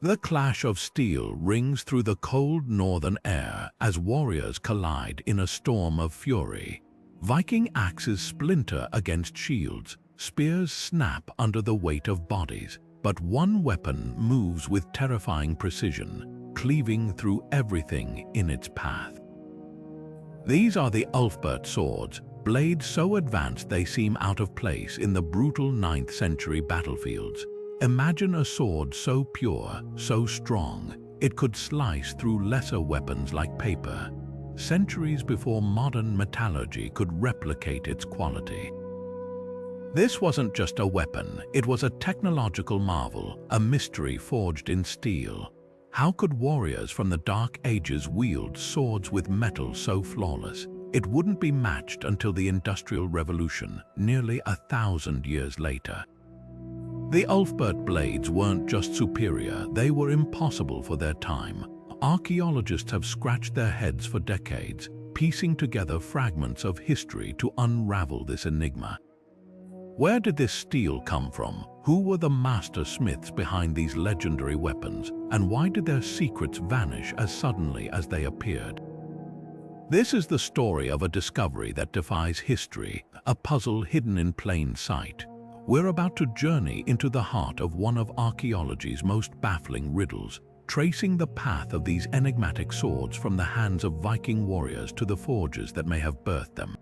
The clash of steel rings through the cold northern air as warriors collide in a storm of fury. Viking axes splinter against shields, spears snap under the weight of bodies, but one weapon moves with terrifying precision, cleaving through everything in its path. These are the Ulfberht swords, blades so advanced they seem out of place in the brutal 9th century battlefields. Imagine a sword so pure, so strong, it could slice through lesser weapons like paper, centuries before modern metallurgy could replicate its quality. This wasn't just a weapon, it was a technological marvel, a mystery forged in steel. How could warriors from the Dark Ages wield swords with metal so flawless? It wouldn't be matched until the Industrial Revolution, nearly 1,000 years later. The Ulfberht blades weren't just superior, they were impossible for their time. Archaeologists have scratched their heads for decades, piecing together fragments of history to unravel this enigma. Where did this steel come from? Who were the master smiths behind these legendary weapons? And why did their secrets vanish as suddenly as they appeared? This is the story of a discovery that defies history, a puzzle hidden in plain sight. We're about to journey into the heart of one of archaeology's most baffling riddles, tracing the path of these enigmatic swords from the hands of Viking warriors to the forges that may have birthed them.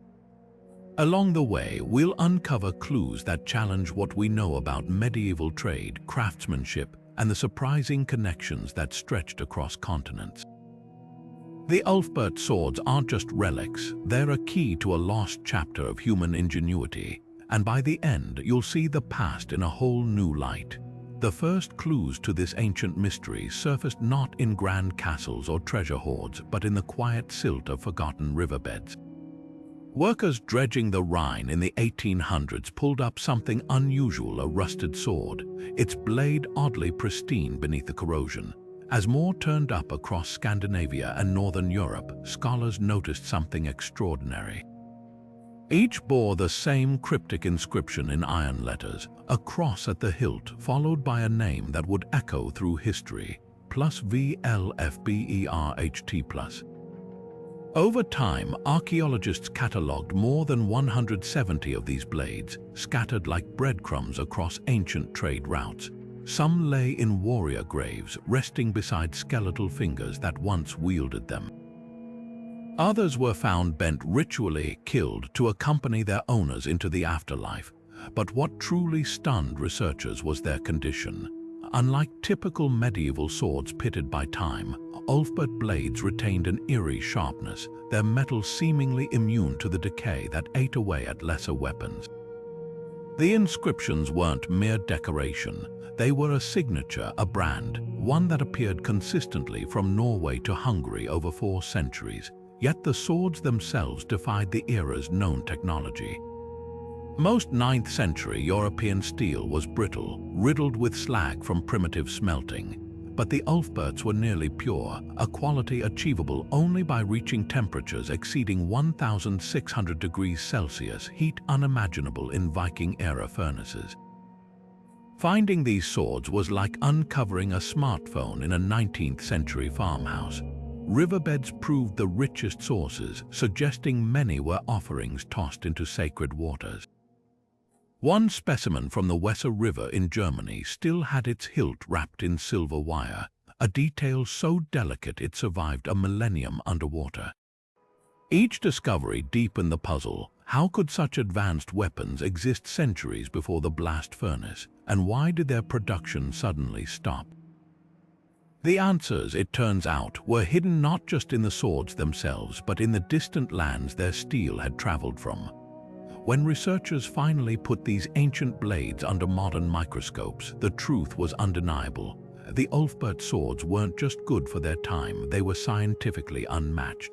Along the way, we'll uncover clues that challenge what we know about medieval trade, craftsmanship, and the surprising connections that stretched across continents. The Ulfberht swords aren't just relics, they're a key to a lost chapter of human ingenuity. And by the end, you'll see the past in a whole new light. The first clues to this ancient mystery surfaced not in grand castles or treasure hoards, but in the quiet silt of forgotten riverbeds. Workers dredging the Rhine in the 1800s pulled up something unusual, a rusted sword, its blade oddly pristine beneath the corrosion. As more turned up across Scandinavia and Northern Europe, scholars noticed something extraordinary. Each bore the same cryptic inscription in iron letters, a cross at the hilt followed by a name that would echo through history, plus VLFBERH+T+. Over time, archaeologists catalogued more than 170 of these blades, scattered like breadcrumbs across ancient trade routes. Some lay in warrior graves, resting beside skeletal fingers that once wielded them. Others were found bent ritually, killed to accompany their owners into the afterlife. But what truly stunned researchers was their condition. Unlike typical medieval swords pitted by time, Ulfberht blades retained an eerie sharpness, their metal seemingly immune to the decay that ate away at lesser weapons. The inscriptions weren't mere decoration. They were a signature, a brand, one that appeared consistently from Norway to Hungary over 4 centuries. Yet the swords themselves defied the era's known technology. Most 9th century European steel was brittle, riddled with slag from primitive smelting. But the Ulfberhts were nearly pure, a quality achievable only by reaching temperatures exceeding 1,600 degrees Celsius, heat unimaginable in Viking-era furnaces. Finding these swords was like uncovering a smartphone in a 19th century farmhouse. Riverbeds proved the richest sources, suggesting many were offerings tossed into sacred waters. One specimen from the Weser River in Germany still had its hilt wrapped in silver wire, a detail so delicate it survived a millennium underwater. Each discovery deepened the puzzle. How could such advanced weapons exist centuries before the blast furnace, and why did their production suddenly stop? The answers, it turns out, were hidden not just in the swords themselves, but in the distant lands their steel had traveled from. When researchers finally put these ancient blades under modern microscopes, the truth was undeniable. The Ulfberht swords weren't just good for their time, they were scientifically unmatched.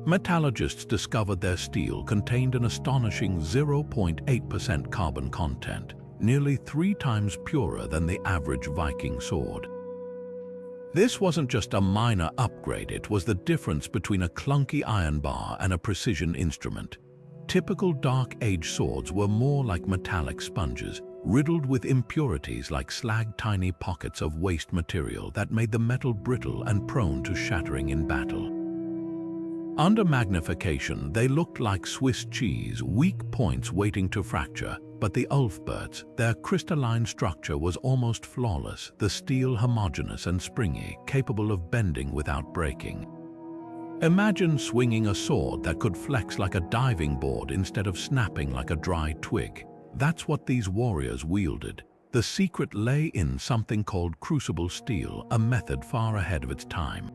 Metallurgists discovered their steel contained an astonishing 0.8% carbon content, nearly 3 times purer than the average Viking sword. This wasn't just a minor upgrade, it was the difference between a clunky iron bar and a precision instrument. Typical Dark Age swords were more like metallic sponges, riddled with impurities like slag, tiny pockets of waste material that made the metal brittle and prone to shattering in battle. Under magnification, they looked like Swiss cheese, weak points waiting to fracture, but the Ulfberts, their crystalline structure was almost flawless, the steel homogeneous and springy, capable of bending without breaking. Imagine swinging a sword that could flex like a diving board instead of snapping like a dry twig. That's what these warriors wielded. The secret lay in something called crucible steel, a method far ahead of its time.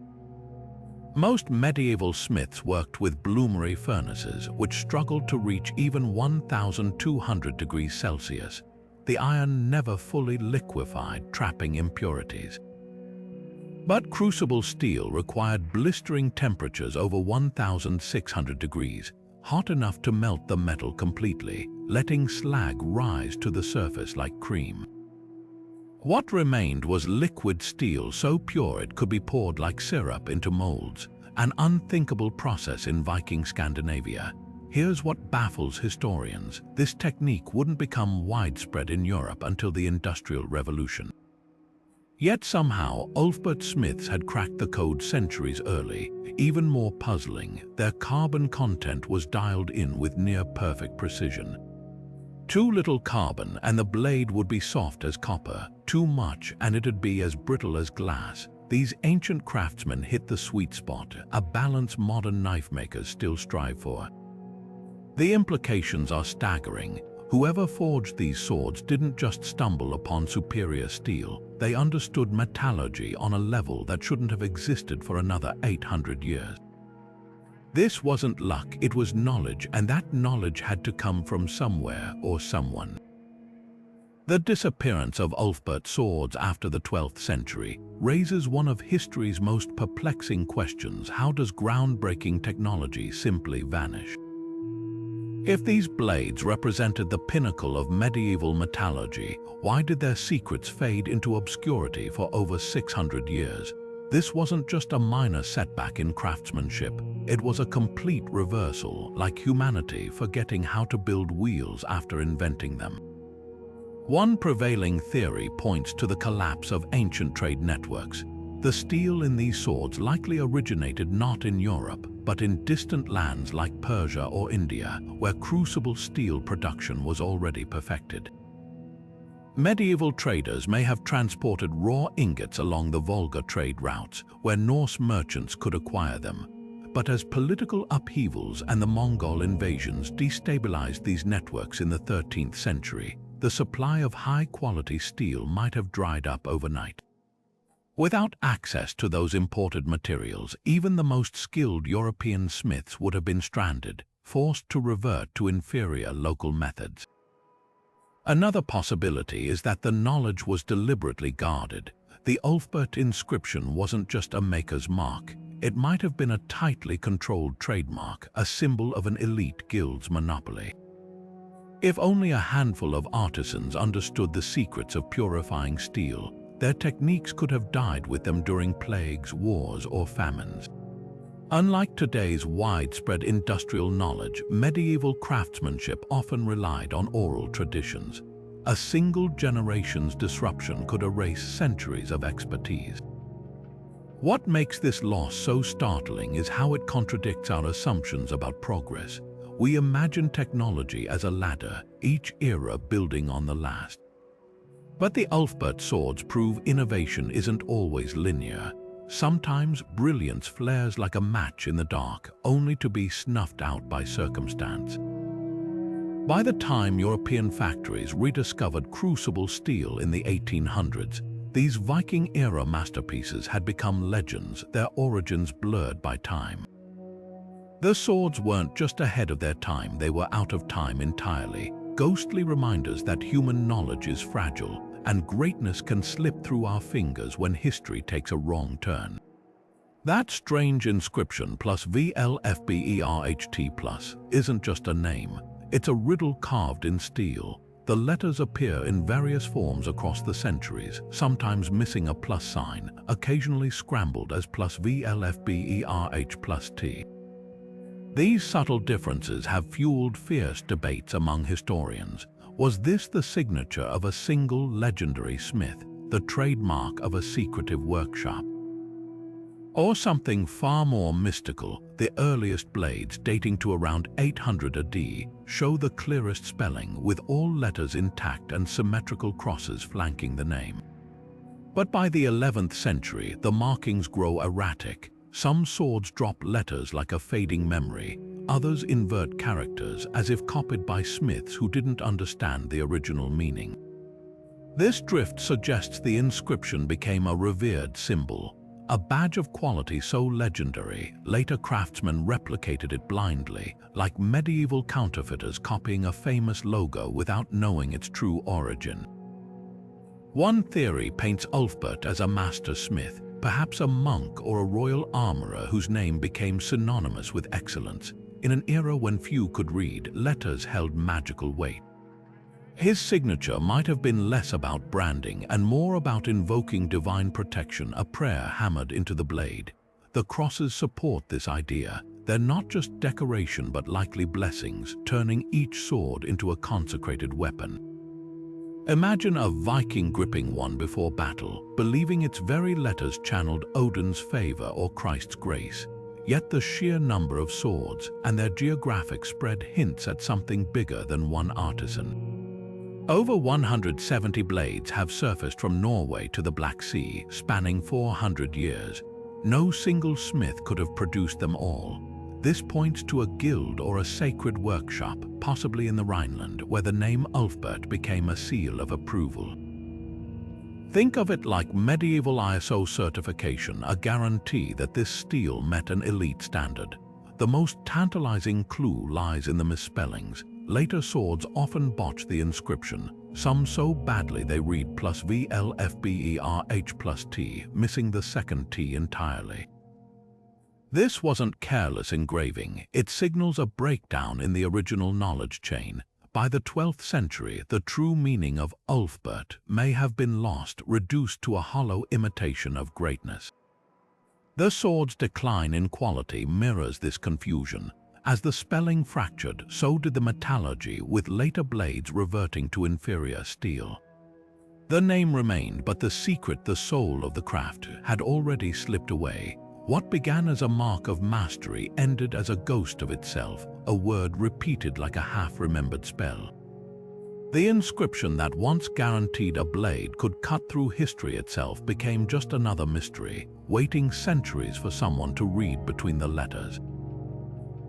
Most medieval smiths worked with bloomery furnaces, which struggled to reach even 1,200 degrees Celsius. The iron never fully liquefied, trapping impurities. But crucible steel required blistering temperatures over 1,600 degrees, hot enough to melt the metal completely, letting slag rise to the surface like cream. What remained was liquid steel so pure it could be poured like syrup into molds, an unthinkable process in Viking Scandinavia. Here's what baffles historians: this technique wouldn't become widespread in Europe until the Industrial Revolution. Yet somehow, Ulfberht smiths had cracked the code centuries early. Even more puzzling, their carbon content was dialed in with near-perfect precision. Too little carbon and the blade would be soft as copper. Too much and it'd be as brittle as glass. These ancient craftsmen hit the sweet spot, a balance modern knife makers still strive for. The implications are staggering. Whoever forged these swords didn't just stumble upon superior steel. They understood metallurgy on a level that shouldn't have existed for another 800 years. This wasn't luck, it was knowledge, and that knowledge had to come from somewhere or someone. The disappearance of Ulfberht swords after the 12th century raises one of history's most perplexing questions: how does groundbreaking technology simply vanish? If these blades represented the pinnacle of medieval metallurgy, why did their secrets fade into obscurity for over 600 years? This wasn't just a minor setback in craftsmanship, it was a complete reversal, like humanity forgetting how to build wheels after inventing them. One prevailing theory points to the collapse of ancient trade networks. The steel in these swords likely originated not in Europe, but in distant lands like Persia or India, where crucible steel production was already perfected. Medieval traders may have transported raw ingots along the Volga trade routes, where Norse merchants could acquire them. But as political upheavals and the Mongol invasions destabilized these networks in the 13th century, the supply of high-quality steel might have dried up overnight. Without access to those imported materials, even the most skilled European smiths would have been stranded, forced to revert to inferior local methods. Another possibility is that the knowledge was deliberately guarded. The Ulfberht inscription wasn't just a maker's mark. It might have been a tightly controlled trademark, a symbol of an elite guild's monopoly. If only a handful of artisans understood the secrets of purifying steel, their techniques could have died with them during plagues, wars, or famines. Unlike today's widespread industrial knowledge, medieval craftsmanship often relied on oral traditions. A single generation's disruption could erase centuries of expertise. What makes this loss so startling is how it contradicts our assumptions about progress. We imagine technology as a ladder, each era building on the last. But the Ulfberht swords prove innovation isn't always linear. Sometimes brilliance flares like a match in the dark, only to be snuffed out by circumstance. By the time European factories rediscovered crucible steel in the 1800s, these Viking-era masterpieces had become legends, their origins blurred by time. The swords weren't just ahead of their time, they were out of time entirely, ghostly reminders that human knowledge is fragile, and greatness can slip through our fingers when history takes a wrong turn. That strange inscription plus VLFBERH+T+ isn't just a name, it's a riddle carved in steel. The letters appear in various forms across the centuries, sometimes missing a plus sign, occasionally scrambled as plus VLFBERH+T. These subtle differences have fueled fierce debates among historians. Was this the signature of a single legendary smith, the trademark of a secretive workshop? Or something far more mystical? The earliest blades, dating to around 800 AD, show the clearest spelling, with all letters intact and symmetrical crosses flanking the name. But by the 11th century, the markings grow erratic. Some swords drop letters like a fading memory. Others invert characters, as if copied by smiths who didn't understand the original meaning. This drift suggests the inscription became a revered symbol, a badge of quality so legendary, later craftsmen replicated it blindly, like medieval counterfeiters copying a famous logo without knowing its true origin. One theory paints Ulfberht as a master smith, perhaps a monk or a royal armorer whose name became synonymous with excellence. In an era when few could read, letters held magical weight. His signature might have been less about branding and more about invoking divine protection, a prayer hammered into the blade. The crosses support this idea. They're not just decoration but likely blessings, turning each sword into a consecrated weapon. Imagine a Viking gripping one before battle, believing its very letters channeled Odin's favor or Christ's grace. Yet the sheer number of swords and their geographic spread hints at something bigger than one artisan. Over 170 blades have surfaced from Norway to the Black Sea, spanning 400 years. No single smith could have produced them all. This points to a guild or a sacred workshop, possibly in the Rhineland, where the name Ulfberht became a seal of approval. Think of it like medieval ISO certification, a guarantee that this steel met an elite standard. The most tantalizing clue lies in the misspellings. Later swords often botch the inscription, some so badly they read plus VLFBERH+T, missing the second T entirely. This wasn't careless engraving, it signals a breakdown in the original knowledge chain. By the 12th century, the true meaning of Ulfberht may have been lost, reduced to a hollow imitation of greatness. The sword's decline in quality mirrors this confusion. As the spelling fractured, so did the metallurgy, with later blades reverting to inferior steel. The name remained, but the secret, the soul of the craft, had already slipped away. What began as a mark of mastery ended as a ghost of itself, a word repeated like a half-remembered spell. The inscription that once guaranteed a blade could cut through history itself became just another mystery, waiting centuries for someone to read between the letters.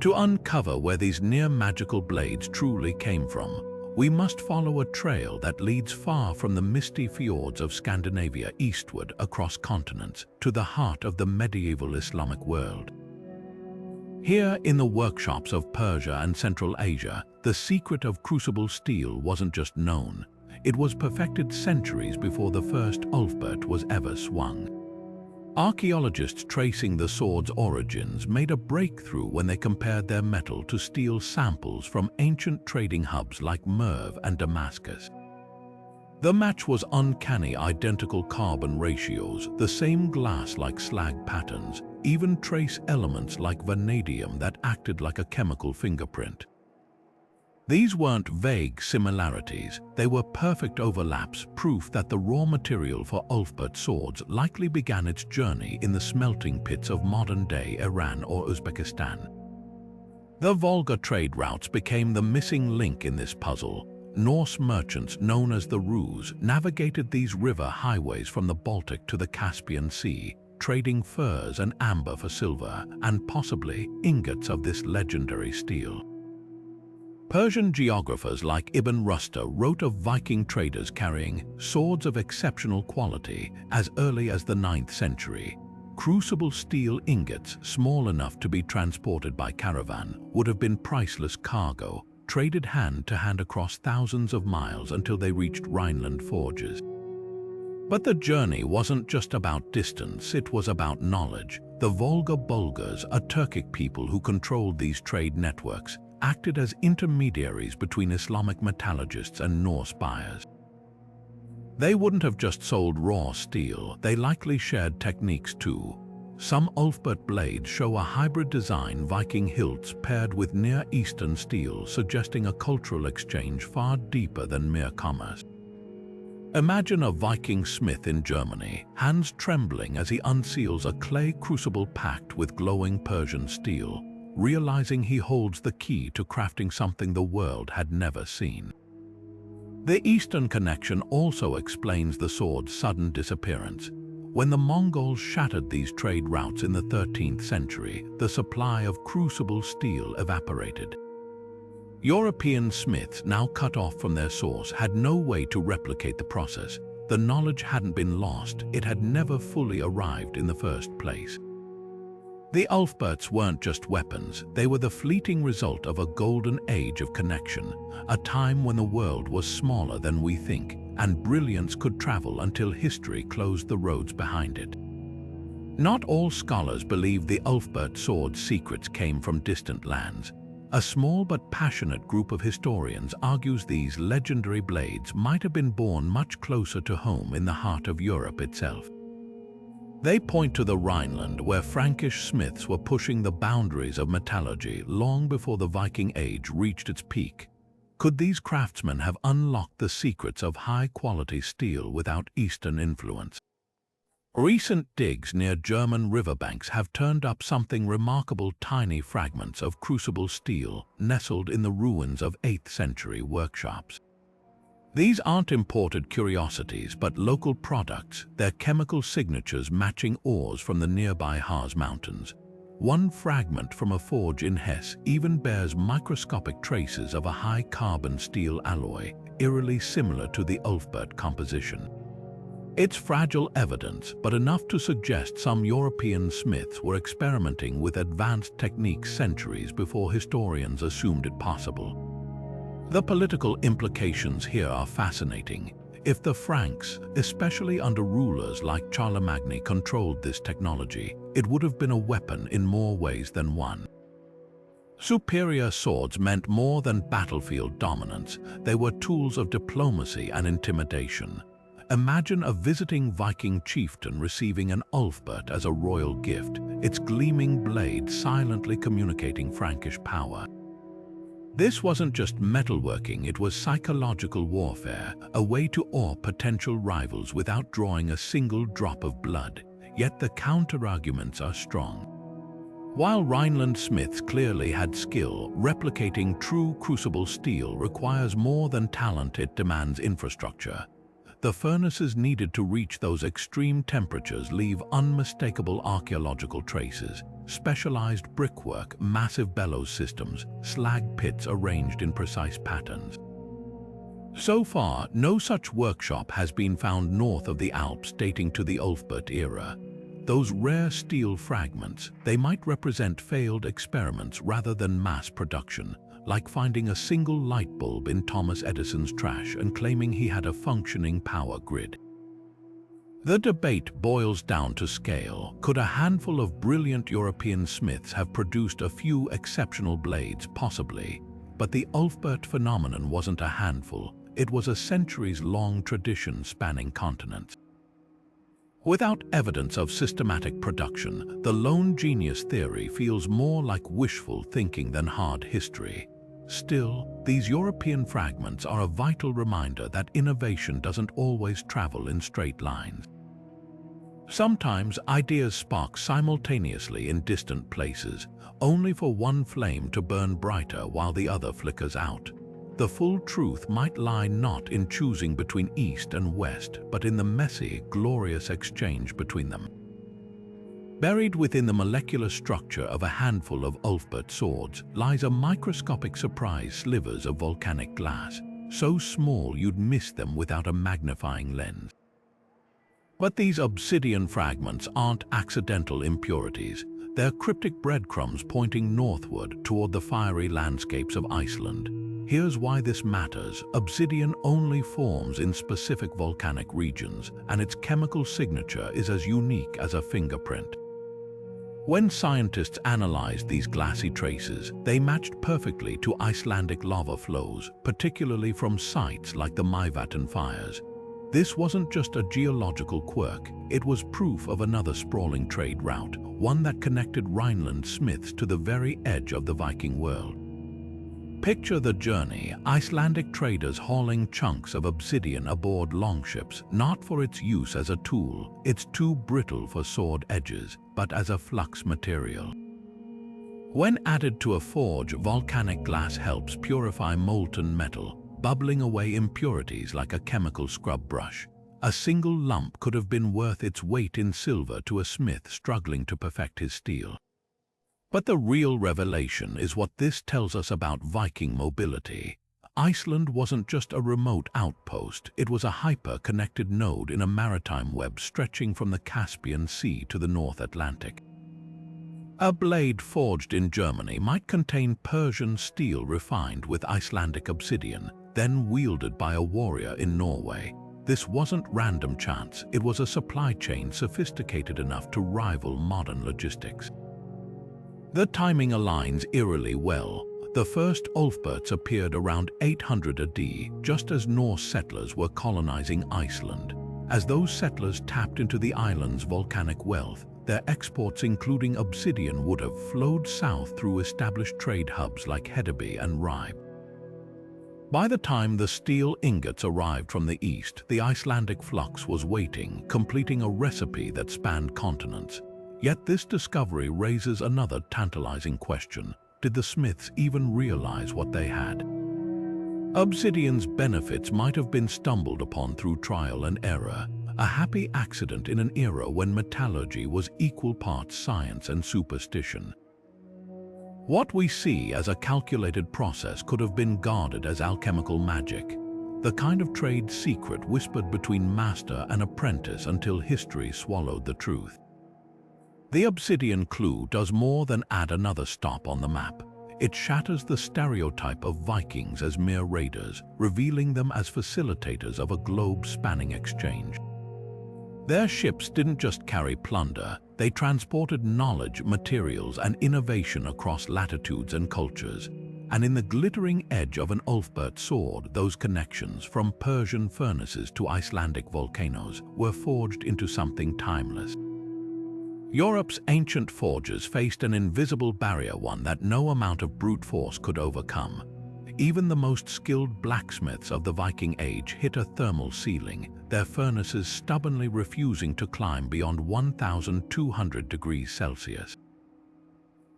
To uncover where these near-magical blades truly came from, we must follow a trail that leads far from the misty fjords of Scandinavia eastward across continents to the heart of the medieval Islamic world. Here, in the workshops of Persia and Central Asia, the secret of crucible steel wasn't just known, it was perfected centuries before the first Ulfberht was ever swung. Archaeologists tracing the sword's origins made a breakthrough when they compared their metal to steel samples from ancient trading hubs like Merv and Damascus. The match was uncanny: identical carbon ratios, the same glass-like slag patterns, even trace elements like vanadium that acted like a chemical fingerprint. These weren't vague similarities, they were perfect overlaps, proof that the raw material for Ulfberht swords likely began its journey in the smelting pits of modern-day Iran or Uzbekistan. The Volga trade routes became the missing link in this puzzle. Norse merchants, known as the Rus, navigated these river highways from the Baltic to the Caspian Sea, trading furs and amber for silver, and possibly ingots of this legendary steel. Persian geographers like Ibn Rushd wrote of Viking traders carrying swords of exceptional quality as early as the 9th century. Crucible steel ingots, small enough to be transported by caravan, would have been priceless cargo, traded hand to hand across thousands of miles until they reached Rhineland forges. But the journey wasn't just about distance, it was about knowledge. The Volga Bulgars, a Turkic people who controlled these trade networks, acted as intermediaries between Islamic metallurgists and Norse buyers. They wouldn't have just sold raw steel, they likely shared techniques too. Some Ulfberht blades show a hybrid design, Viking hilts paired with Near Eastern steel, suggesting a cultural exchange far deeper than mere commerce. Imagine a Viking smith in Germany, hands trembling as he unseals a clay crucible packed with glowing Persian steel, realizing he holds the key to crafting something the world had never seen. The Eastern connection also explains the sword's sudden disappearance. When the Mongols shattered these trade routes in the 13th century, the supply of crucible steel evaporated. European smiths, now cut off from their source, had no way to replicate the process. The knowledge hadn't been lost, it had never fully arrived in the first place. The Ulfberts weren't just weapons, they were the fleeting result of a golden age of connection, a time when the world was smaller than we think, and brilliance could travel until history closed the roads behind it. Not all scholars believe the Ulfberht sword's secrets came from distant lands. A small but passionate group of historians argues these legendary blades might have been born much closer to home in the heart of Europe itself. They point to the Rhineland, where Frankish smiths were pushing the boundaries of metallurgy long before the Viking Age reached its peak. Could these craftsmen have unlocked the secrets of high-quality steel without Eastern influence? Recent digs near German riverbanks have turned up something remarkable: tiny fragments of crucible steel nestled in the ruins of 8th century workshops. These aren't imported curiosities, but local products, their chemical signatures matching ores from the nearby Harz Mountains. One fragment from a forge in Hesse even bears microscopic traces of a high-carbon steel alloy, eerily similar to the Ulfberht composition. It's fragile evidence, but enough to suggest some European smiths were experimenting with advanced techniques centuries before historians assumed it possible. The political implications here are fascinating. If the Franks, especially under rulers like Charlemagne, controlled this technology, it would have been a weapon in more ways than one. Superior swords meant more than battlefield dominance. They were tools of diplomacy and intimidation. Imagine a visiting Viking chieftain receiving an Ulfberht as a royal gift, its gleaming blade silently communicating Frankish power. This wasn't just metalworking, it was psychological warfare, a way to awe potential rivals without drawing a single drop of blood. Yet the counter-arguments are strong. While Rhineland smiths clearly had skill, replicating true crucible steel requires more than talent, it demands infrastructure. The furnaces needed to reach those extreme temperatures leave unmistakable archaeological traces. Specialized brickwork, massive bellows systems, slag pits arranged in precise patterns. So far, no such workshop has been found north of the Alps dating to the Ulfberht era. Those rare steel fragments, they might represent failed experiments rather than mass production, like finding a single light bulb in Thomas Edison's trash and claiming he had a functioning power grid. The debate boils down to scale. Could a handful of brilliant European smiths have produced a few exceptional blades? Possibly. But the Ulfberht phenomenon wasn't a handful. It was a centuries-long tradition spanning continents. Without evidence of systematic production, the lone genius theory feels more like wishful thinking than hard history. Still, these European fragments are a vital reminder that innovation doesn't always travel in straight lines. Sometimes ideas spark simultaneously in distant places, only for one flame to burn brighter while the other flickers out. The full truth might lie not in choosing between East and West, but in the messy, glorious exchange between them. Buried within the molecular structure of a handful of Ulfberht swords lies a microscopic surprise: slivers of volcanic glass, so small you'd miss them without a magnifying lens. But these obsidian fragments aren't accidental impurities. They're cryptic breadcrumbs pointing northward toward the fiery landscapes of Iceland. Here's why this matters. Obsidian only forms in specific volcanic regions, and its chemical signature is as unique as a fingerprint. When scientists analyzed these glassy traces, they matched perfectly to Icelandic lava flows, particularly from sites like the Mývatn fires. This wasn't just a geological quirk, it was proof of another sprawling trade route, one that connected Rhineland smiths to the very edge of the Viking world. Picture the journey: Icelandic traders hauling chunks of obsidian aboard longships, not for its use as a tool, it's too brittle for sword edges, but as a flux material. When added to a forge, volcanic glass helps purify molten metal, bubbling away impurities like a chemical scrub brush. A single lump could have been worth its weight in silver to a smith struggling to perfect his steel. But the real revelation is what this tells us about Viking mobility. Iceland wasn't just a remote outpost, it was a hyper-connected node in a maritime web stretching from the Caspian Sea to the North Atlantic. A blade forged in Germany might contain Persian steel refined with Icelandic obsidian, then wielded by a warrior in Norway. This wasn't random chance, it was a supply chain sophisticated enough to rival modern logistics. The timing aligns eerily well. The first Ulfberts appeared around 800 AD, just as Norse settlers were colonizing Iceland. As those settlers tapped into the island's volcanic wealth, their exports, including obsidian, would have flowed south through established trade hubs like Hedeby and Ribe. By the time the steel ingots arrived from the east, the Icelandic flux was waiting, completing a recipe that spanned continents. Yet this discovery raises another tantalizing question. Did the smiths even realize what they had? Obsidian's benefits might have been stumbled upon through trial and error, a happy accident in an era when metallurgy was equal parts science and superstition. What we see as a calculated process could have been guarded as alchemical magic, the kind of trade secret whispered between master and apprentice until history swallowed the truth. The obsidian clue does more than add another stop on the map. It shatters the stereotype of Vikings as mere raiders, revealing them as facilitators of a globe-spanning exchange. Their ships didn't just carry plunder, they transported knowledge, materials, and innovation across latitudes and cultures. And in the glittering edge of an Ulfberht sword, those connections, from Persian furnaces to Icelandic volcanoes, were forged into something timeless. Europe's ancient forges faced an invisible barrier, one that no amount of brute force could overcome. Even the most skilled blacksmiths of the Viking Age hit a thermal ceiling, their furnaces stubbornly refusing to climb beyond 1,200 degrees Celsius.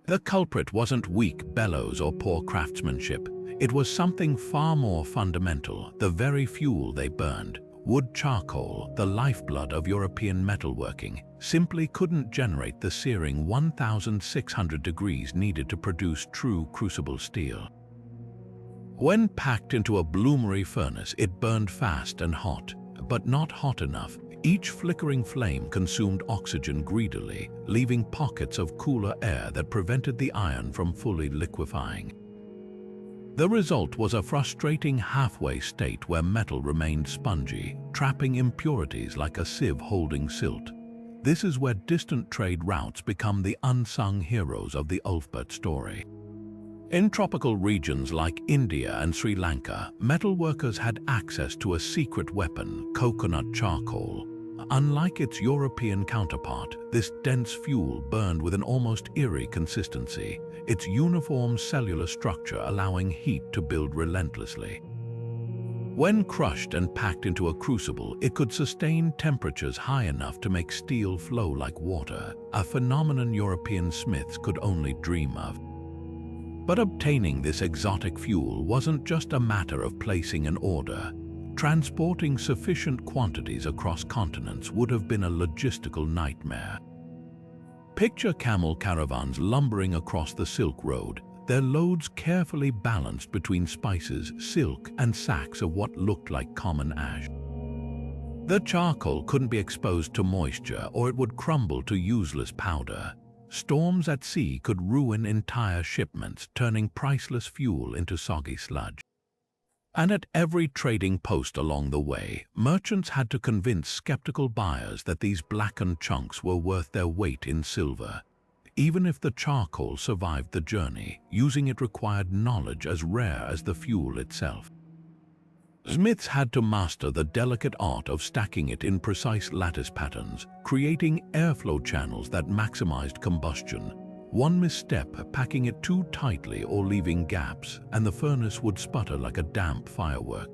The culprit wasn't weak bellows or poor craftsmanship. It was something far more fundamental, the very fuel they burned. Wood charcoal, the lifeblood of European metalworking, simply couldn't generate the searing 1,600 degrees needed to produce true crucible steel. When packed into a bloomery furnace, it burned fast and hot, but not hot enough. Each flickering flame consumed oxygen greedily, leaving pockets of cooler air that prevented the iron from fully liquefying. The result was a frustrating halfway state where metal remained spongy, trapping impurities like a sieve holding silt. This is where distant trade routes become the unsung heroes of the Ulfberht story. In tropical regions like India and Sri Lanka, metalworkers had access to a secret weapon, coconut charcoal. Unlike its European counterpart, this dense fuel burned with an almost eerie consistency, its uniform cellular structure allowing heat to build relentlessly. When crushed and packed into a crucible, it could sustain temperatures high enough to make steel flow like water, a phenomenon European smiths could only dream of. But obtaining this exotic fuel wasn't just a matter of placing an order. Transporting sufficient quantities across continents would have been a logistical nightmare. Picture camel caravans lumbering across the Silk Road, their loads carefully balanced between spices, silk, and sacks of what looked like common ash. The charcoal couldn't be exposed to moisture or it would crumble to useless powder. Storms at sea could ruin entire shipments, turning priceless fuel into soggy sludge. And at every trading post along the way, merchants had to convince skeptical buyers that these blackened chunks were worth their weight in silver. Even if the charcoal survived the journey, using it required knowledge as rare as the fuel itself. Smiths had to master the delicate art of stacking it in precise lattice patterns, creating airflow channels that maximized combustion. One misstep, packing it too tightly or leaving gaps, and the furnace would sputter like a damp firework.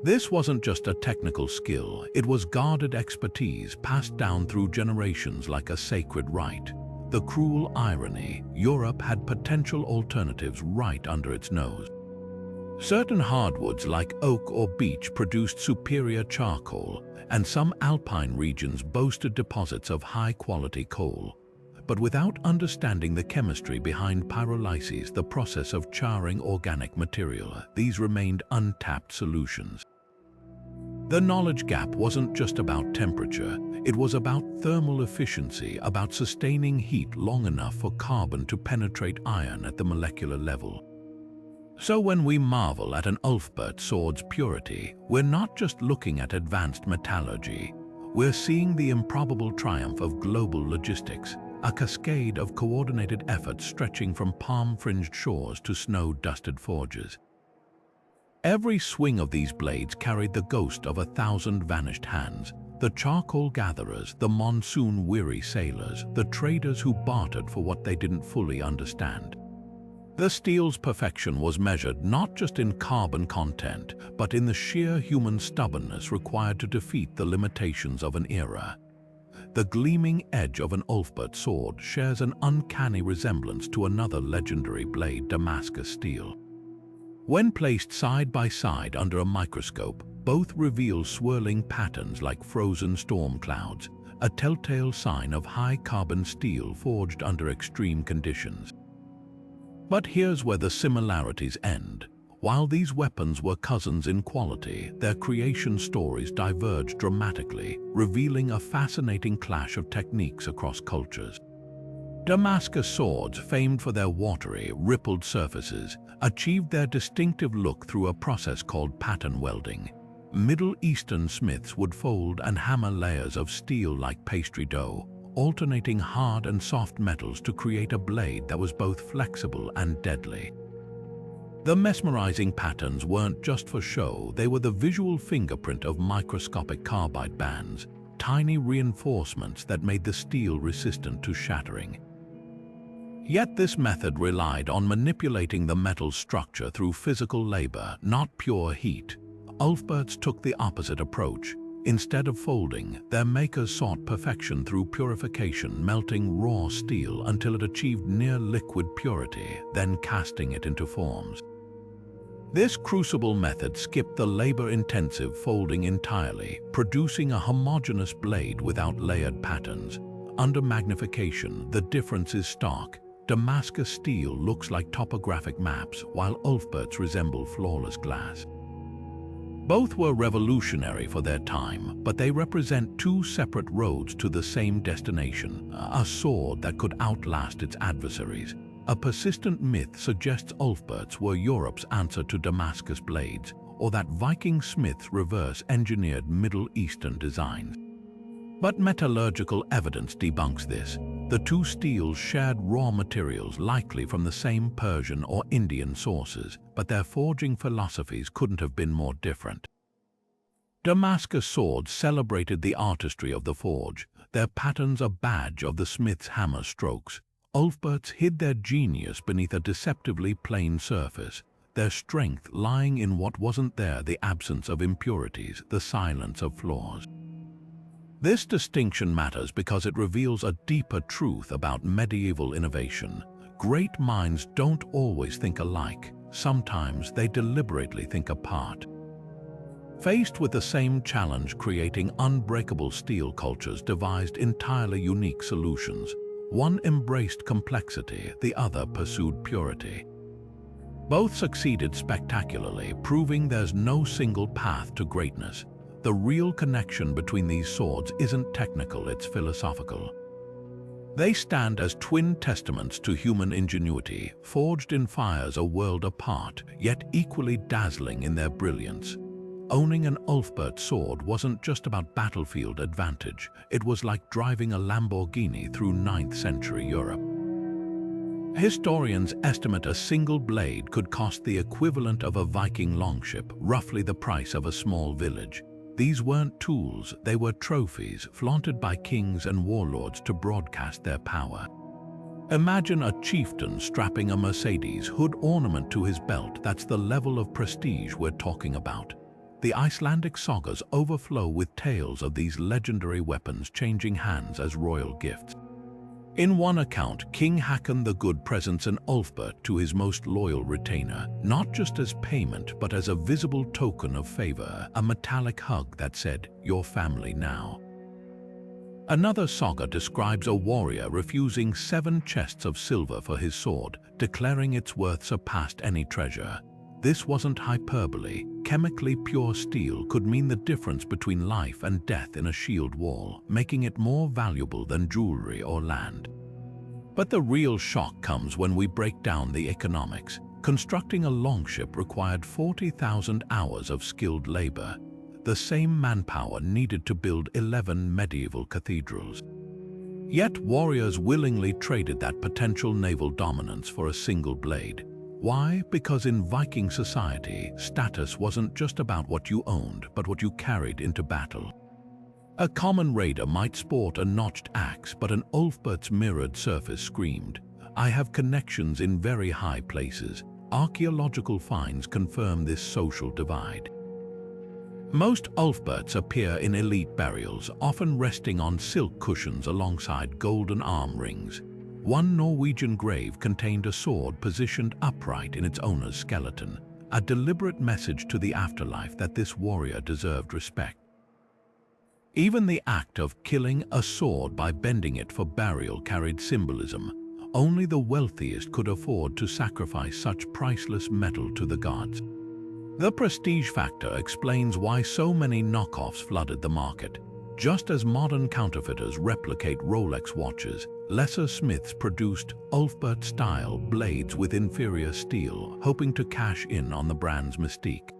This wasn't just a technical skill, it was guarded expertise passed down through generations like a sacred rite. The cruel irony, Europe had potential alternatives right under its nose. Certain hardwoods like oak or beech produced superior charcoal, and some alpine regions boasted deposits of high-quality coal. But without understanding the chemistry behind pyrolysis, the process of charring organic material, these remained untapped solutions. The knowledge gap wasn't just about temperature, it was about thermal efficiency, about sustaining heat long enough for carbon to penetrate iron at the molecular level. So when we marvel at an Ulfberht sword's purity, we're not just looking at advanced metallurgy, we're seeing the improbable triumph of global logistics, a cascade of coordinated efforts stretching from palm-fringed shores to snow-dusted forges. Every swing of these blades carried the ghost of 1,000 vanished hands, the charcoal gatherers, the monsoon-weary sailors, the traders who bartered for what they didn't fully understand. The steel's perfection was measured not just in carbon content, but in the sheer human stubbornness required to defeat the limitations of an era. The gleaming edge of an Ulfberht sword shares an uncanny resemblance to another legendary blade, Damascus steel. When placed side by side under a microscope, both reveal swirling patterns like frozen storm clouds, a telltale sign of high-carbon steel forged under extreme conditions. But here's where the similarities end. While these weapons were cousins in quality, their creation stories diverged dramatically, revealing a fascinating clash of techniques across cultures. Damascus swords, famed for their watery, rippled surfaces, achieved their distinctive look through a process called pattern welding. Middle Eastern smiths would fold and hammer layers of steel like pastry dough, alternating hard and soft metals to create a blade that was both flexible and deadly. The mesmerizing patterns weren't just for show, they were the visual fingerprint of microscopic carbide bands, tiny reinforcements that made the steel resistant to shattering. Yet this method relied on manipulating the metal's structure through physical labor, not pure heat. Ulfberhts took the opposite approach. Instead of folding, their makers sought perfection through purification, melting raw steel until it achieved near-liquid purity, then casting it into forms. This crucible method skipped the labor-intensive folding entirely, producing a homogeneous blade without layered patterns. Under magnification, the difference is stark. Damascus steel looks like topographic maps, while Ulfberhts resemble flawless glass. Both were revolutionary for their time, but they represent two separate roads to the same destination, a sword that could outlast its adversaries. A persistent myth suggests Ulfberhts were Europe's answer to Damascus blades, or that Viking smiths reverse-engineered Middle Eastern designs. But metallurgical evidence debunks this. The two steels shared raw materials likely from the same Persian or Indian sources, but their forging philosophies couldn't have been more different. Damascus swords celebrated the artistry of the forge, their patterns a badge of the smith's hammer strokes. Ulfberhts hid their genius beneath a deceptively plain surface, their strength lying in what wasn't there: the absence of impurities, the silence of flaws. This distinction matters because it reveals a deeper truth about medieval innovation. Great minds don't always think alike. Sometimes they deliberately think apart. Faced with the same challenge, creating unbreakable steel cultures devised entirely unique solutions. One embraced complexity, the other pursued purity. Both succeeded spectacularly, proving there's no single path to greatness. The real connection between these swords isn't technical, it's philosophical. They stand as twin testaments to human ingenuity, forged in fires a world apart, yet equally dazzling in their brilliance. Owning an Ulfberht sword wasn't just about battlefield advantage, it was like driving a Lamborghini through 9th century Europe. Historians estimate a single blade could cost the equivalent of a Viking longship, roughly the price of a small village. These weren't tools, they were trophies flaunted by kings and warlords to broadcast their power. Imagine a chieftain strapping a Mercedes hood ornament to his belt. That's the level of prestige we're talking about. The Icelandic sagas overflow with tales of these legendary weapons changing hands as royal gifts. In one account, King Håkon the Good presents an Ulfberht to his most loyal retainer, not just as payment but as a visible token of favor, a metallic hug that said, "Your family now." Another saga describes a warrior refusing 7 chests of silver for his sword, declaring its worth surpassed any treasure. This wasn't hyperbole. Chemically pure steel could mean the difference between life and death in a shield wall, making it more valuable than jewelry or land. But the real shock comes when we break down the economics. Constructing a longship required 40,000 hours of skilled labor, the same manpower needed to build 11 medieval cathedrals. Yet warriors willingly traded that potential naval dominance for a single blade. Why? Because in Viking society, status wasn't just about what you owned, but what you carried into battle. A common raider might sport a notched axe, but an Ulfberht's mirrored surface screamed, "I have connections in very high places." Archaeological finds confirm this social divide. Most Ulfberhts appear in elite burials, often resting on silk cushions alongside golden arm rings. One Norwegian grave contained a sword positioned upright in its owner's skeleton, a deliberate message to the afterlife that this warrior deserved respect. Even the act of killing a sword by bending it for burial carried symbolism. Only the wealthiest could afford to sacrifice such priceless metal to the gods. The prestige factor explains why so many knockoffs flooded the market. Just as modern counterfeiters replicate Rolex watches, lesser smiths produced Ulfberht-style blades with inferior steel, hoping to cash in on the brand's mystique.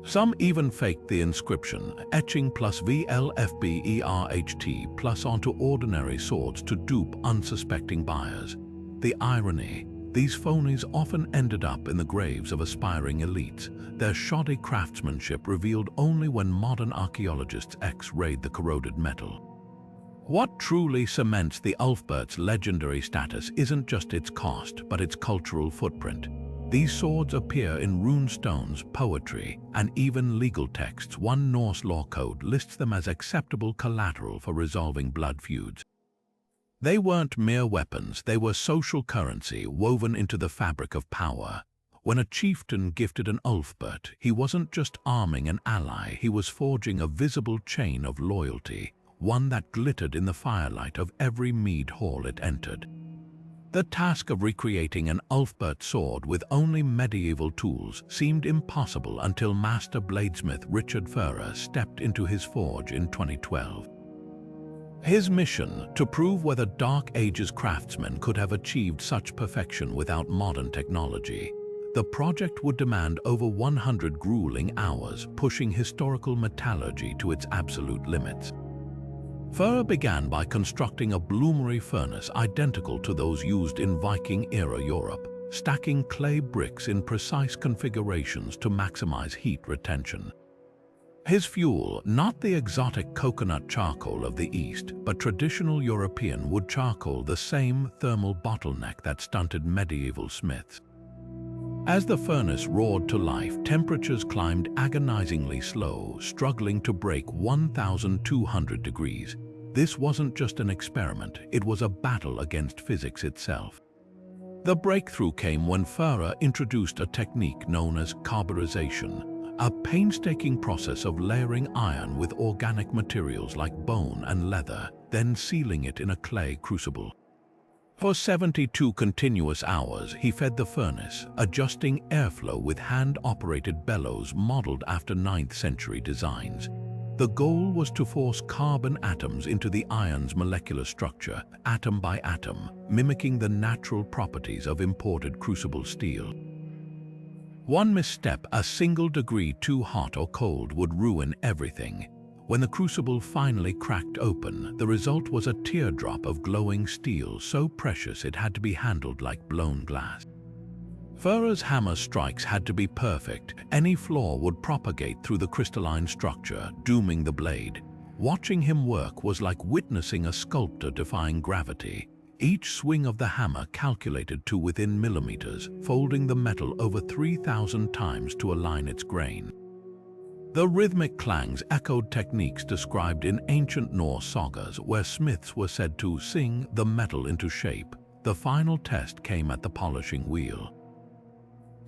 Some even faked the inscription, etching plus VLFBERH+T plus onto ordinary swords to dupe unsuspecting buyers. The irony: these phonies often ended up in the graves of aspiring elites, their shoddy craftsmanship revealed only when modern archaeologists X-rayed the corroded metal. What truly cements the Ulfberht's legendary status isn't just its cost, but its cultural footprint. These swords appear in runestones, poetry, and even legal texts. One Norse law code lists them as acceptable collateral for resolving blood feuds. They weren't mere weapons, they were social currency woven into the fabric of power. When a chieftain gifted an Ulfberht, he wasn't just arming an ally, he was forging a visible chain of loyalty, one that glittered in the firelight of every mead hall it entered. The task of recreating an Ulfberht sword with only medieval tools seemed impossible until master bladesmith Richard Ferrer stepped into his forge in 2012. His mission, to prove whether Dark Ages craftsmen could have achieved such perfection without modern technology. The project would demand over 100 grueling hours, pushing historical metallurgy to its absolute limits. Ferrer began by constructing a bloomery furnace identical to those used in Viking-era Europe, stacking clay bricks in precise configurations to maximize heat retention. His fuel, not the exotic coconut charcoal of the East, but traditional European wood charcoal, the same thermal bottleneck that stunted medieval smiths. As the furnace roared to life, temperatures climbed agonizingly slow, struggling to break 1,200 degrees. This wasn't just an experiment, it was a battle against physics itself. The breakthrough came when Ferrer introduced a technique known as carburization, a painstaking process of layering iron with organic materials like bone and leather, then sealing it in a clay crucible. For 72 continuous hours, he fed the furnace, adjusting airflow with hand-operated bellows modeled after 9th century designs. The goal was to force carbon atoms into the iron's molecular structure, atom by atom, mimicking the natural properties of imported crucible steel. One misstep, a single degree too hot or cold, would ruin everything. When the crucible finally cracked open, the result was a teardrop of glowing steel so precious it had to be handled like blown glass. VLFBERH's hammer strikes had to be perfect. Any flaw would propagate through the crystalline structure, dooming the blade. Watching him work was like witnessing a sculptor defying gravity. Each swing of the hammer calculated to within millimeters, folding the metal over 3,000 times to align its grain. The rhythmic clangs echoed techniques described in ancient Norse sagas, where smiths were said to sing the metal into shape. The final test came at the polishing wheel.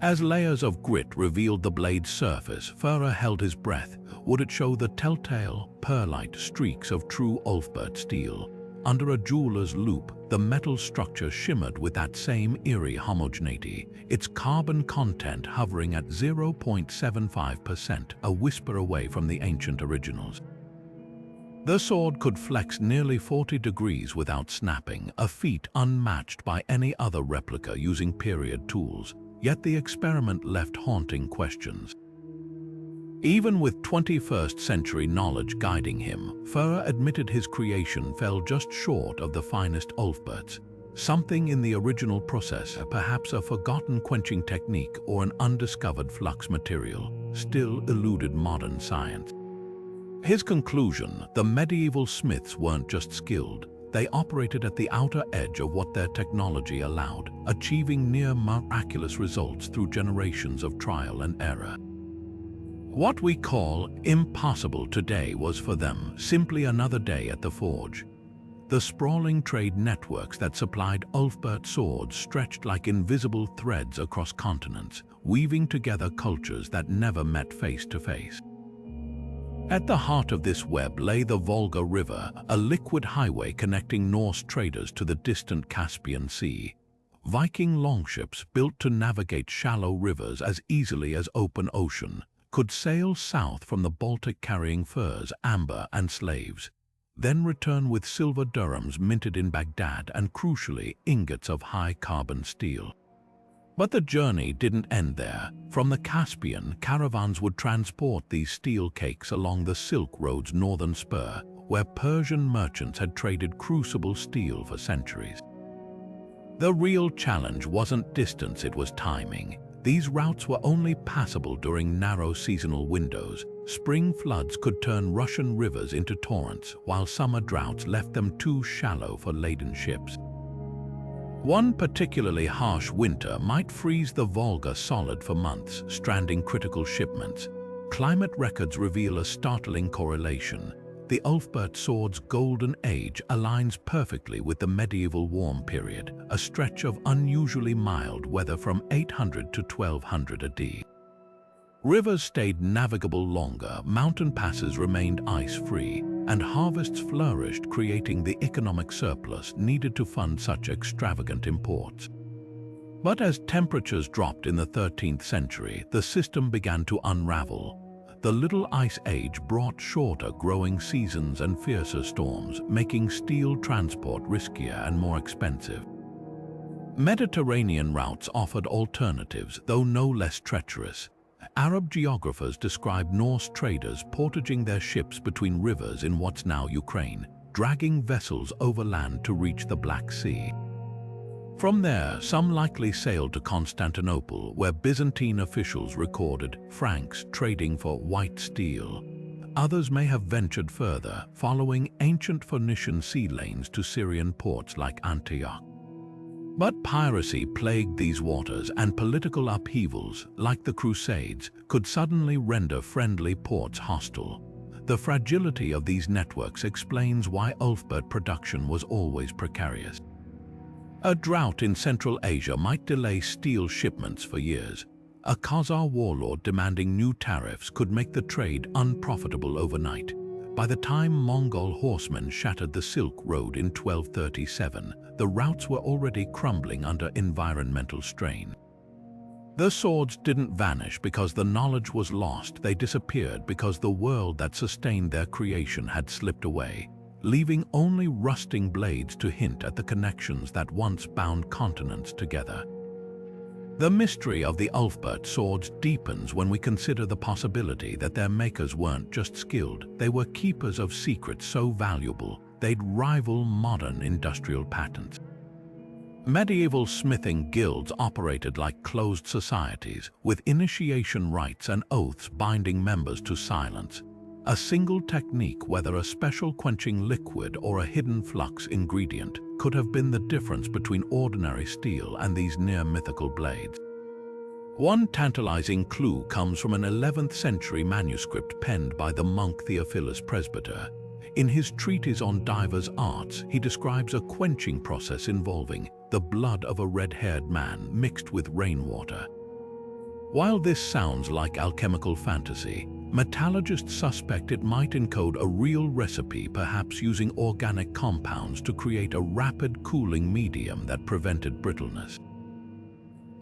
As layers of grit revealed the blade's surface, VLFBERH held his breath. Would it show the telltale, pearlite streaks of true Ulfberht steel? Under a jeweler's loupe, the metal structure shimmered with that same eerie homogeneity, its carbon content hovering at 0.75%, a whisper away from the ancient originals. The sword could flex nearly 40 degrees without snapping, a feat unmatched by any other replica using period tools. Yet the experiment left haunting questions. Even with 21st century knowledge guiding him, VLFBERH admitted his creation fell just short of the finest Ulfberts. Something in the original process, perhaps a forgotten quenching technique or an undiscovered flux material, still eluded modern science. His conclusion: the medieval smiths weren't just skilled, they operated at the outer edge of what their technology allowed, achieving near miraculous results through generations of trial and error. What we call impossible today was for them simply another day at the forge. The sprawling trade networks that supplied Ulfberht swords stretched like invisible threads across continents, weaving together cultures that never met face to face. At the heart of this web lay the Volga River, a liquid highway connecting Norse traders to the distant Caspian Sea. Viking longships, built to navigate shallow rivers as easily as open ocean, could sail south from the Baltic carrying furs, amber, and slaves, then return with silver dirhams minted in Baghdad and, crucially, ingots of high-carbon steel. But the journey didn't end there. From the Caspian, caravans would transport these steel cakes along the Silk Road's northern spur, where Persian merchants had traded crucible steel for centuries. The real challenge wasn't distance, it was timing. These routes were only passable during narrow seasonal windows. Spring floods could turn Russian rivers into torrents, while summer droughts left them too shallow for laden ships. One particularly harsh winter might freeze the Volga solid for months, stranding critical shipments. Climate records reveal a startling correlation. The Ulfberht sword's golden age aligns perfectly with the medieval warm period, a stretch of unusually mild weather from 800 to 1200 AD. Rivers stayed navigable longer, mountain passes remained ice-free, and harvests flourished, creating the economic surplus needed to fund such extravagant imports. But as temperatures dropped in the 13th century, the system began to unravel. The Little Ice Age brought shorter growing seasons and fiercer storms, making steel transport riskier and more expensive. Mediterranean routes offered alternatives, though no less treacherous. Arab geographers describe Norse traders portaging their ships between rivers in what's now Ukraine, dragging vessels overland to reach the Black Sea. From there, some likely sailed to Constantinople, where Byzantine officials recorded Franks trading for white steel. Others may have ventured further, following ancient Phoenician sea lanes to Syrian ports like Antioch. But piracy plagued these waters, and political upheavals, like the Crusades, could suddenly render friendly ports hostile. The fragility of these networks explains why Ulfberht production was always precarious. A drought in Central Asia might delay steel shipments for years. A Khazar warlord demanding new tariffs could make the trade unprofitable overnight. By the time Mongol horsemen shattered the Silk Road in 1237, the routes were already crumbling under environmental strain. The swords didn't vanish because the knowledge was lost, they disappeared because the world that sustained their creation had slipped away, leaving only rusting blades to hint at the connections that once bound continents together. The mystery of the Ulfberht swords deepens when we consider the possibility that their makers weren't just skilled, they were keepers of secrets so valuable they'd rival modern industrial patents. Medieval smithing guilds operated like closed societies, with initiation rites and oaths binding members to silence. A single technique, whether a special quenching liquid or a hidden flux ingredient, could have been the difference between ordinary steel and these near-mythical blades. One tantalizing clue comes from an 11th century manuscript penned by the monk Theophilus Presbyter. In his treatise on divers arts, he describes a quenching process involving the blood of a red-haired man mixed with rainwater. While this sounds like alchemical fantasy, metallurgists suspect it might encode a real recipe, perhaps using organic compounds to create a rapid cooling medium that prevented brittleness.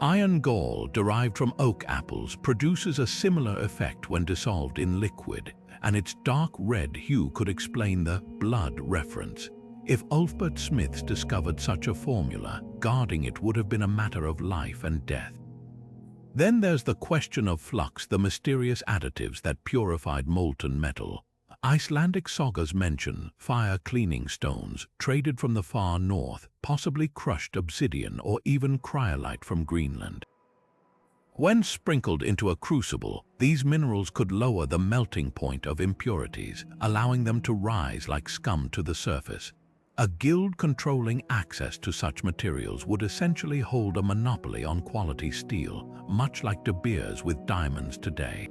Iron gall, derived from oak apples, produces a similar effect when dissolved in liquid, and its dark red hue could explain the blood reference. If Ulfberht smiths discovered such a formula, guarding it would have been a matter of life and death. Then there's the question of flux, the mysterious additives that purified molten metal. Icelandic sagas mention fire-cleaning stones, traded from the far north, possibly crushed obsidian or even cryolite from Greenland. When sprinkled into a crucible, these minerals could lower the melting point of impurities, allowing them to rise like scum to the surface. A guild controlling access to such materials would essentially hold a monopoly on quality steel, much like De Beers with diamonds today.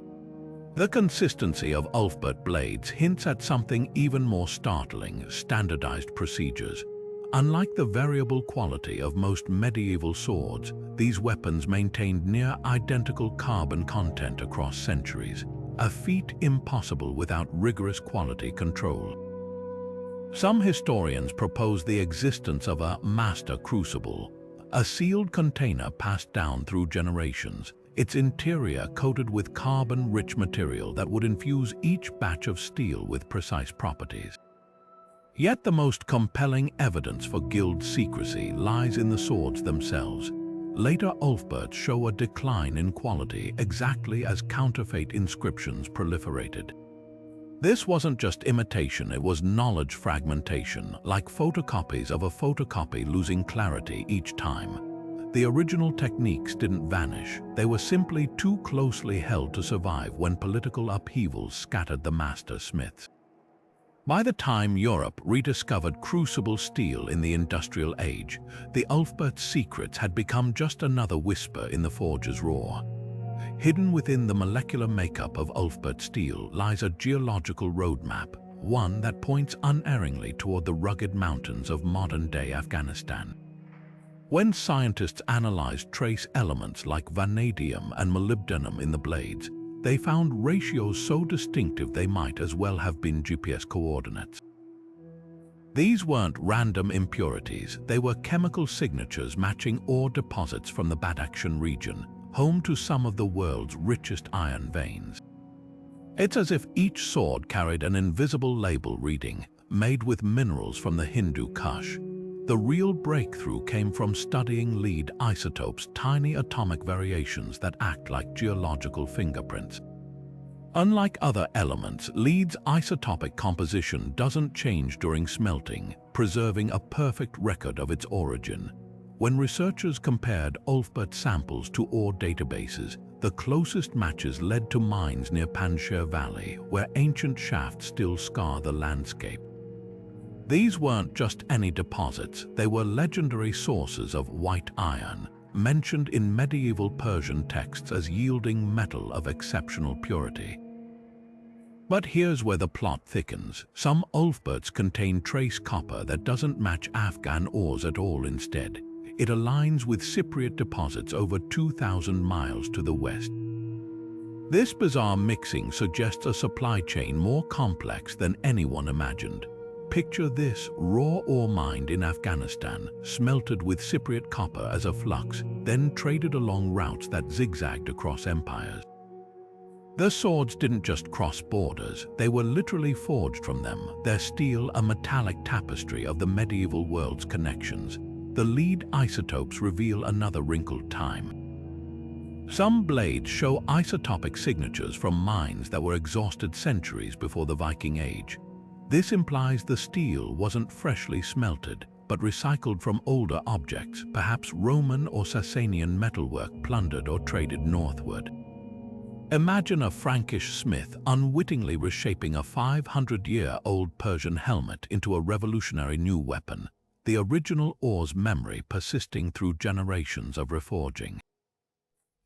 The consistency of Ulfberht blades hints at something even more startling: standardized procedures. Unlike the variable quality of most medieval swords, these weapons maintained near identical carbon content across centuries, a feat impossible without rigorous quality control. Some historians propose the existence of a master crucible, a sealed container passed down through generations, its interior coated with carbon-rich material that would infuse each batch of steel with precise properties. Yet the most compelling evidence for guild secrecy lies in the swords themselves. Later Ulfberhts show a decline in quality exactly as counterfeit inscriptions proliferated. This wasn't just imitation, it was knowledge fragmentation, like photocopies of a photocopy losing clarity each time. The original techniques didn't vanish, they were simply too closely held to survive when political upheavals scattered the master smiths. By the time Europe rediscovered crucible steel in the Industrial Age, the Ulfberht secrets had become just another whisper in the forge's roar. Hidden within the molecular makeup of Ulfberht steel lies a geological roadmap, one that points unerringly toward the rugged mountains of modern-day Afghanistan. When scientists analyzed trace elements like vanadium and molybdenum in the blades, they found ratios so distinctive they might as well have been GPS coordinates. These weren't random impurities, they were chemical signatures matching ore deposits from the Badakhshan region, home to some of the world's richest iron veins. It's as if each sword carried an invisible label reading, "Made with minerals from the Hindu Kush." The real breakthrough came from studying lead isotopes, tiny atomic variations that act like geological fingerprints. Unlike other elements, lead's isotopic composition doesn't change during smelting, preserving a perfect record of its origin. When researchers compared Ulfberht samples to ore databases, the closest matches led to mines near Panjshir Valley, where ancient shafts still scar the landscape. These weren't just any deposits, they were legendary sources of white iron, mentioned in medieval Persian texts as yielding metal of exceptional purity. But here's where the plot thickens. Some Ulfberhts contain trace copper that doesn't match Afghan ores at all. Instead, it aligns with Cypriot deposits over 2,000 miles to the west. This bizarre mixing suggests a supply chain more complex than anyone imagined. Picture this: raw ore mined in Afghanistan, smelted with Cypriot copper as a flux, then traded along routes that zigzagged across empires. The swords didn't just cross borders, they were literally forged from them, their steel a metallic tapestry of the medieval world's connections. The lead isotopes reveal another wrinkled time. Some blades show isotopic signatures from mines that were exhausted centuries before the Viking Age. This implies the steel wasn't freshly smelted, but recycled from older objects, perhaps Roman or Sasanian metalwork plundered or traded northward. Imagine a Frankish smith unwittingly reshaping a 500-year-old Persian helmet into a revolutionary new weapon, the original ore's memory persisting through generations of reforging.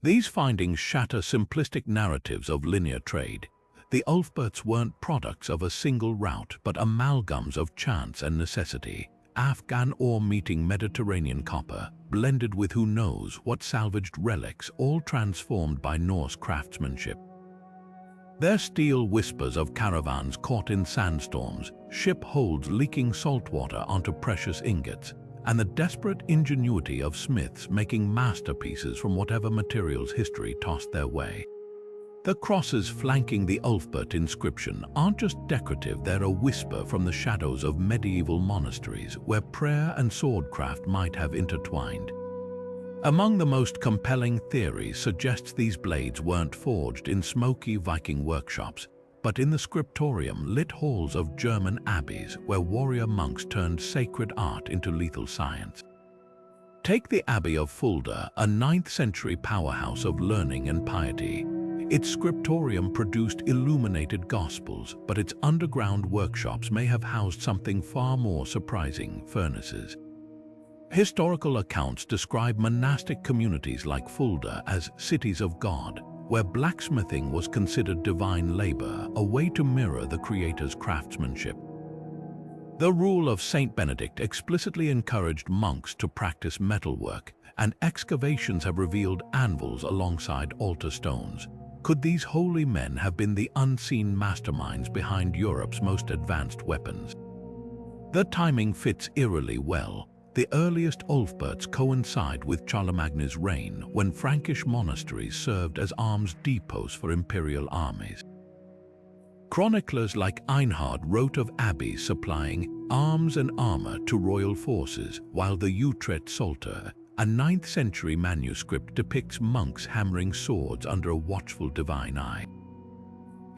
These findings shatter simplistic narratives of linear trade. The Ulfberts weren't products of a single route, but amalgams of chance and necessity. Afghan ore meeting Mediterranean copper, blended with who knows what salvaged relics, all transformed by Norse craftsmanship. Their steel whispers of caravans caught in sandstorms, ship holds leaking saltwater onto precious ingots, and the desperate ingenuity of smiths making masterpieces from whatever materials history tossed their way. The crosses flanking the Ulfberht inscription aren't just decorative, they're a whisper from the shadows of medieval monasteries where prayer and swordcraft might have intertwined. Among the most compelling theories suggests these blades weren't forged in smoky Viking workshops, but in the scriptorium-lit halls of German abbeys where warrior monks turned sacred art into lethal science. Take the Abbey of Fulda, a 9th-century powerhouse of learning and piety. Its scriptorium produced illuminated gospels, but its underground workshops may have housed something far more surprising: furnaces. Historical accounts describe monastic communities like Fulda as cities of God, where blacksmithing was considered divine labor, a way to mirror the Creator's craftsmanship. The rule of Saint Benedict explicitly encouraged monks to practice metalwork, and excavations have revealed anvils alongside altar stones. Could these holy men have been the unseen masterminds behind Europe's most advanced weapons? The timing fits eerily well. The earliest Ulfberts coincide with Charlemagne's reign, when Frankish monasteries served as arms depots for imperial armies. Chroniclers like Einhard wrote of abbeys supplying arms and armor to royal forces, while the Utrecht Psalter, a 9th-century manuscript, depicts monks hammering swords under a watchful divine eye.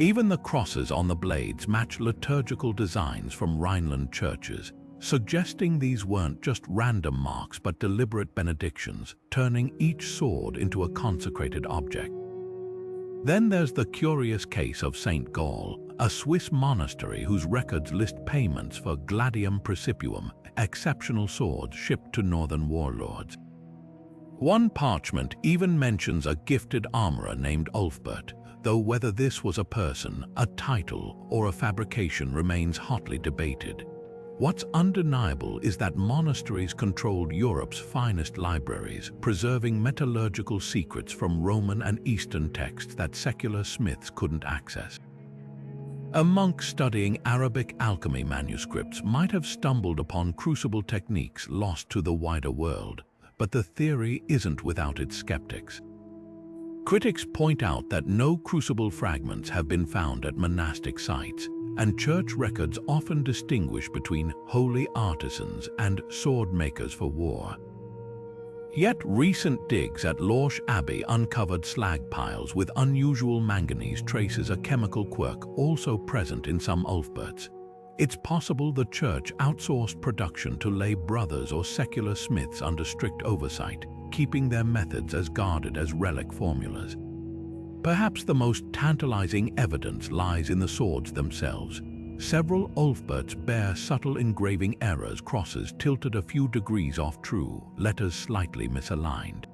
Even the crosses on the blades match liturgical designs from Rhineland churches, suggesting these weren't just random marks but deliberate benedictions, turning each sword into a consecrated object. Then there's the curious case of St. Gall, a Swiss monastery whose records list payments for gladium principium, exceptional swords shipped to northern warlords. One parchment even mentions a gifted armorer named Ulfberht, though whether this was a person, a title, or a fabrication remains hotly debated. What's undeniable is that monasteries controlled Europe's finest libraries, preserving metallurgical secrets from Roman and Eastern texts that secular smiths couldn't access. A monk studying Arabic alchemy manuscripts might have stumbled upon crucible techniques lost to the wider world, but the theory isn't without its skeptics. Critics point out that no crucible fragments have been found at monastic sites, and church records often distinguish between holy artisans and sword makers for war. Yet recent digs at Lorsch Abbey uncovered slag piles with unusual manganese traces, a chemical quirk also present in some Ulfberts. It's possible the church outsourced production to lay brothers or secular smiths under strict oversight, keeping their methods as guarded as relic formulas. Perhaps the most tantalizing evidence lies in the swords themselves. Several Ulfberts bear subtle engraving errors, crosses tilted a few degrees off true, letters slightly misaligned.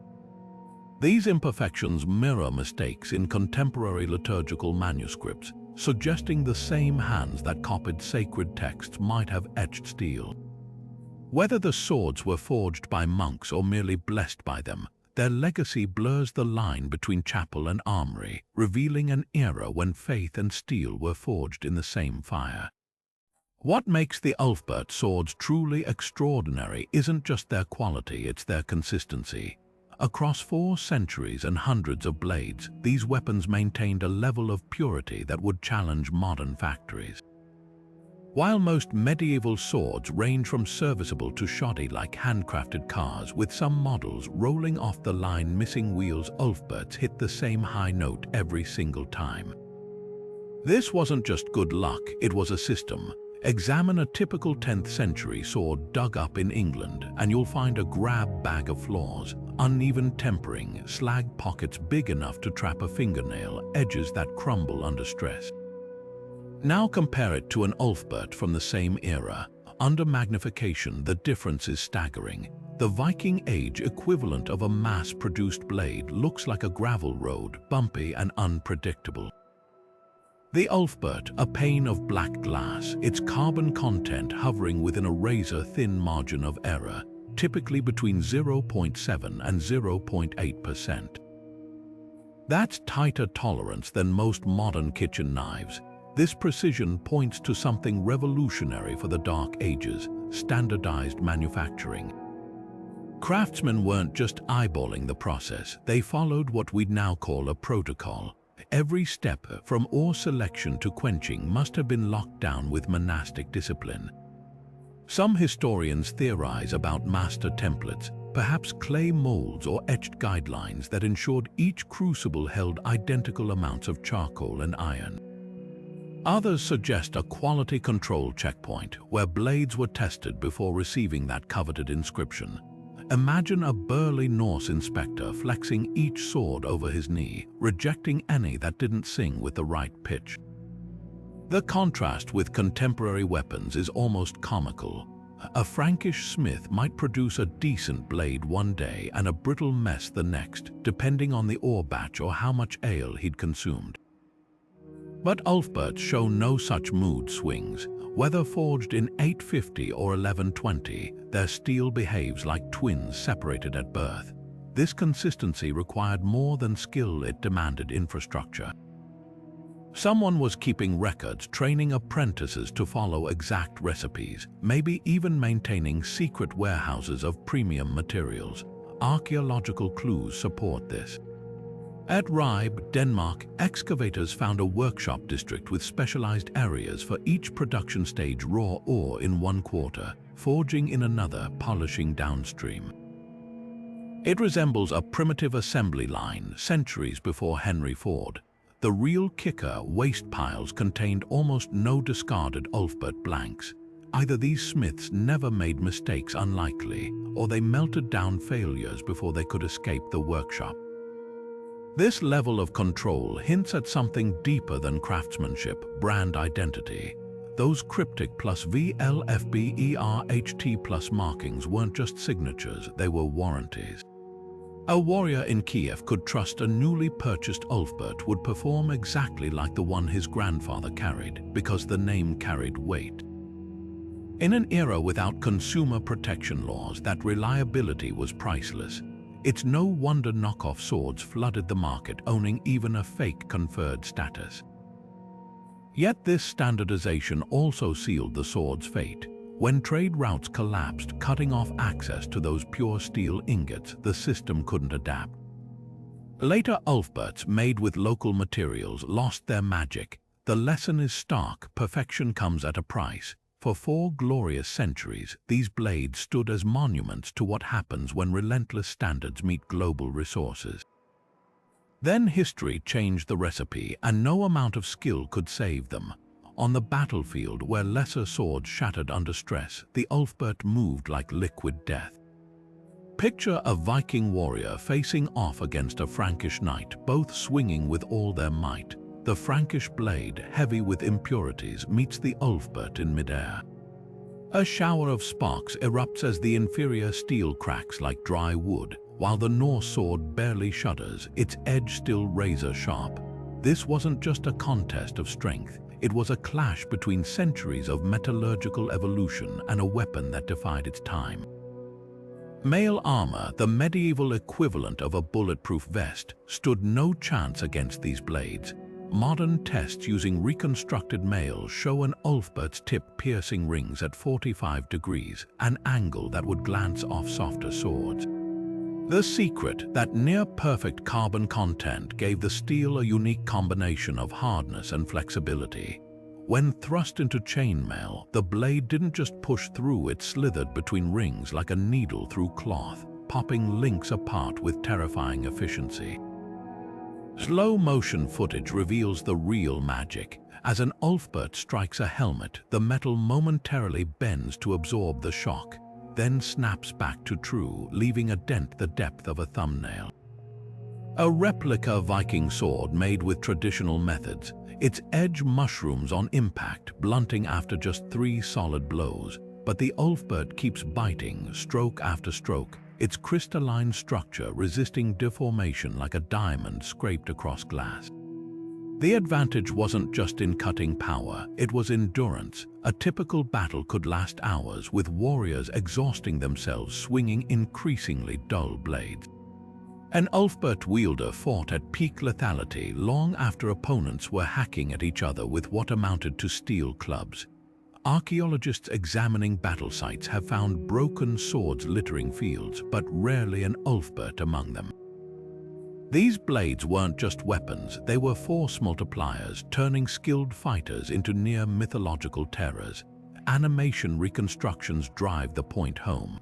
These imperfections mirror mistakes in contemporary liturgical manuscripts, suggesting the same hands that copied sacred texts might have etched steel. Whether the swords were forged by monks or merely blessed by them, their legacy blurs the line between chapel and armory, revealing an era when faith and steel were forged in the same fire. What makes the Ulfberht swords truly extraordinary isn't just their quality, it's their consistency. Across 4 centuries and hundreds of blades, these weapons maintained a level of purity that would challenge modern factories. While most medieval swords range from serviceable to shoddy like handcrafted cars, with some models rolling off the line missing wheels, Ulfberht's hit the same high note every single time. This wasn't just good luck, it was a system. Examine a typical 10th century sword dug up in England and you'll find a grab bag of flaws, uneven tempering, slag pockets big enough to trap a fingernail, edges that crumble under stress. Now compare it to an Ulfberht from the same era. Under magnification, the difference is staggering. The Viking Age equivalent of a mass-produced blade looks like a gravel road, bumpy and unpredictable. The Ulfberht, a pane of black glass, its carbon content hovering within a razor-thin margin of error, typically between 0.7 and 0.8%. That's tighter tolerance than most modern kitchen knives. This precision points to something revolutionary for the Dark Ages: standardized manufacturing. Craftsmen weren't just eyeballing the process, they followed what we'd now call a protocol. Every step, from ore selection to quenching, must have been locked down with monastic discipline. Some historians theorize about master templates, perhaps clay molds or etched guidelines that ensured each crucible held identical amounts of charcoal and iron. Others suggest a quality control checkpoint where blades were tested before receiving that coveted inscription. Imagine a burly Norse inspector flexing each sword over his knee, rejecting any that didn't sing with the right pitch. The contrast with contemporary weapons is almost comical. A Frankish smith might produce a decent blade one day and a brittle mess the next, depending on the ore batch or how much ale he'd consumed. But Ulfberht show no such mood swings. Whether forged in 850 or 1120, their steel behaves like twins separated at birth. This consistency required more than skill, it demanded infrastructure. Someone was keeping records, training apprentices to follow exact recipes, maybe even maintaining secret warehouses of premium materials. Archaeological clues support this. At Ribe, Denmark, excavators found a workshop district with specialized areas for each production stage: raw ore in one quarter, forging in another, polishing downstream. It resembles a primitive assembly line centuries before Henry Ford. The real kicker: waste piles contained almost no discarded Ulfberht blanks. Either these smiths never made mistakes unlikely, or they melted down failures before they could escape the workshop. This level of control hints at something deeper than craftsmanship: brand identity. Those cryptic plus VLFBERH+T markings weren't just signatures, they were warranties. A warrior in Kiev could trust a newly purchased Ulfberht would perform exactly like the one his grandfather carried, because the name carried weight. In an era without consumer protection laws, that reliability was priceless. It's no wonder knockoff swords flooded the market, owning even a fake conferred status. Yet this standardization also sealed the sword's fate. When trade routes collapsed, cutting off access to those pure steel ingots, the system couldn't adapt. Later Ulfberhts, made with local materials, lost their magic. The lesson is stark: perfection comes at a price. For 4 glorious centuries, these blades stood as monuments to what happens when relentless standards meet global resources. Then history changed the recipe, and no amount of skill could save them. On the battlefield, where lesser swords shattered under stress, the Ulfberht moved like liquid death. Picture a Viking warrior facing off against a Frankish knight, both swinging with all their might. The Frankish blade, heavy with impurities, meets the Ulfberht in midair. A shower of sparks erupts as the inferior steel cracks like dry wood, while the Norse sword barely shudders, its edge still razor sharp. This wasn't just a contest of strength, it was a clash between centuries of metallurgical evolution and a weapon that defied its time. Mail armor, the medieval equivalent of a bulletproof vest, stood no chance against these blades. Modern tests using reconstructed mail show an Ulfberht's tip piercing rings at 45 degrees, an angle that would glance off softer swords. The secret: that near-perfect carbon content gave the steel a unique combination of hardness and flexibility. When thrust into chainmail, the blade didn't just push through, it slithered between rings like a needle through cloth, popping links apart with terrifying efficiency. Slow-motion footage reveals the real magic. As an Ulfberht strikes a helmet, the metal momentarily bends to absorb the shock, then snaps back to true, leaving a dent the depth of a thumbnail. A replica Viking sword made with traditional methods, its edge mushrooms on impact, blunting after just 3 solid blows. But the Ulfberht keeps biting, stroke after stroke, its crystalline structure resisting deformation like a diamond scraped across glass. The advantage wasn't just in cutting power, it was endurance. A typical battle could last hours, with warriors exhausting themselves swinging increasingly dull blades. An Ulfberht wielder fought at peak lethality long after opponents were hacking at each other with what amounted to steel clubs. Archaeologists examining battle sites have found broken swords littering fields, but rarely an Ulfberht among them. These blades weren't just weapons, they were force multipliers, turning skilled fighters into near mythological terrors. Animation reconstructions drive the point home.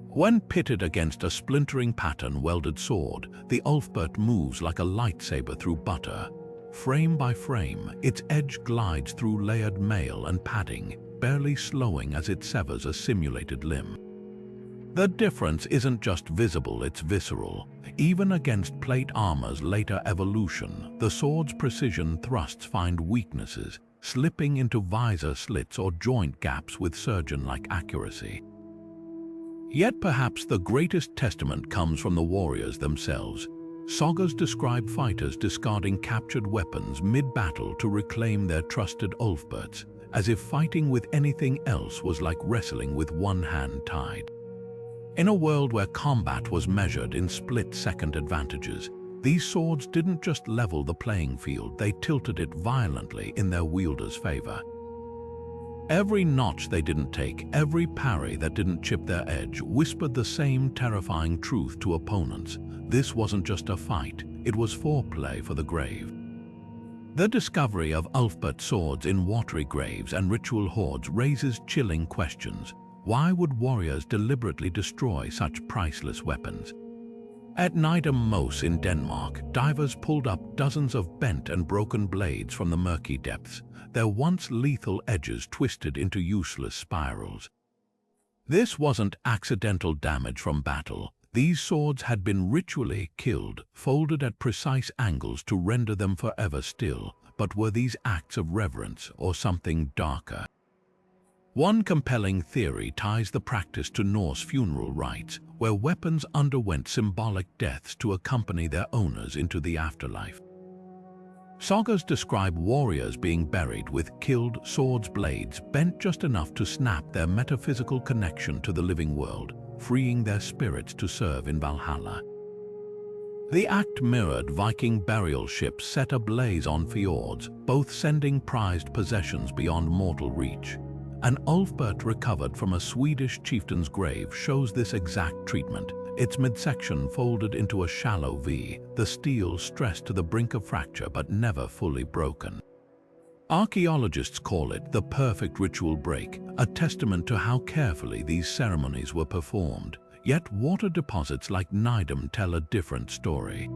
When pitted against a splintering pattern-welded sword, the Ulfberht moves like a lightsaber through butter. Frame by frame, its edge glides through layered mail and padding, barely slowing as it severs a simulated limb. The difference isn't just visible, it's visceral. Even against plate armor's later evolution, the sword's precision thrusts find weaknesses, slipping into visor slits or joint gaps with surgeon-like accuracy. Yet perhaps the greatest testament comes from the warriors themselves. Sagas describe fighters discarding captured weapons mid-battle to reclaim their trusted Ulfberhts, as if fighting with anything else was like wrestling with one hand tied. In a world where combat was measured in split-second advantages, these swords didn't just level the playing field, they tilted it violently in their wielder's favor. Every notch they didn't take, every parry that didn't chip their edge, whispered the same terrifying truth to opponents. This wasn't just a fight, it was foreplay for the grave. The discovery of Ulfberht swords in watery graves and ritual hoards raises chilling questions. Why would warriors deliberately destroy such priceless weapons? At Nydam Mose in Denmark, divers pulled up dozens of bent and broken blades from the murky depths, their once lethal edges twisted into useless spirals. This wasn't accidental damage from battle. These swords had been ritually killed, folded at precise angles to render them forever still. But were these acts of reverence or something darker? One compelling theory ties the practice to Norse funeral rites, where weapons underwent symbolic deaths to accompany their owners into the afterlife. Sagas describe warriors being buried with killed swords' blades bent just enough to snap their metaphysical connection to the living world, freeing their spirits to serve in Valhalla. The act mirrored Viking burial ships set ablaze on fjords, both sending prized possessions beyond mortal reach. An Ulfberht recovered from a Swedish chieftain's grave shows this exact treatment, its midsection folded into a shallow V, the steel stressed to the brink of fracture but never fully broken. Archaeologists call it the perfect ritual break, a testament to how carefully these ceremonies were performed. Yet water deposits like Nydam tell a different story.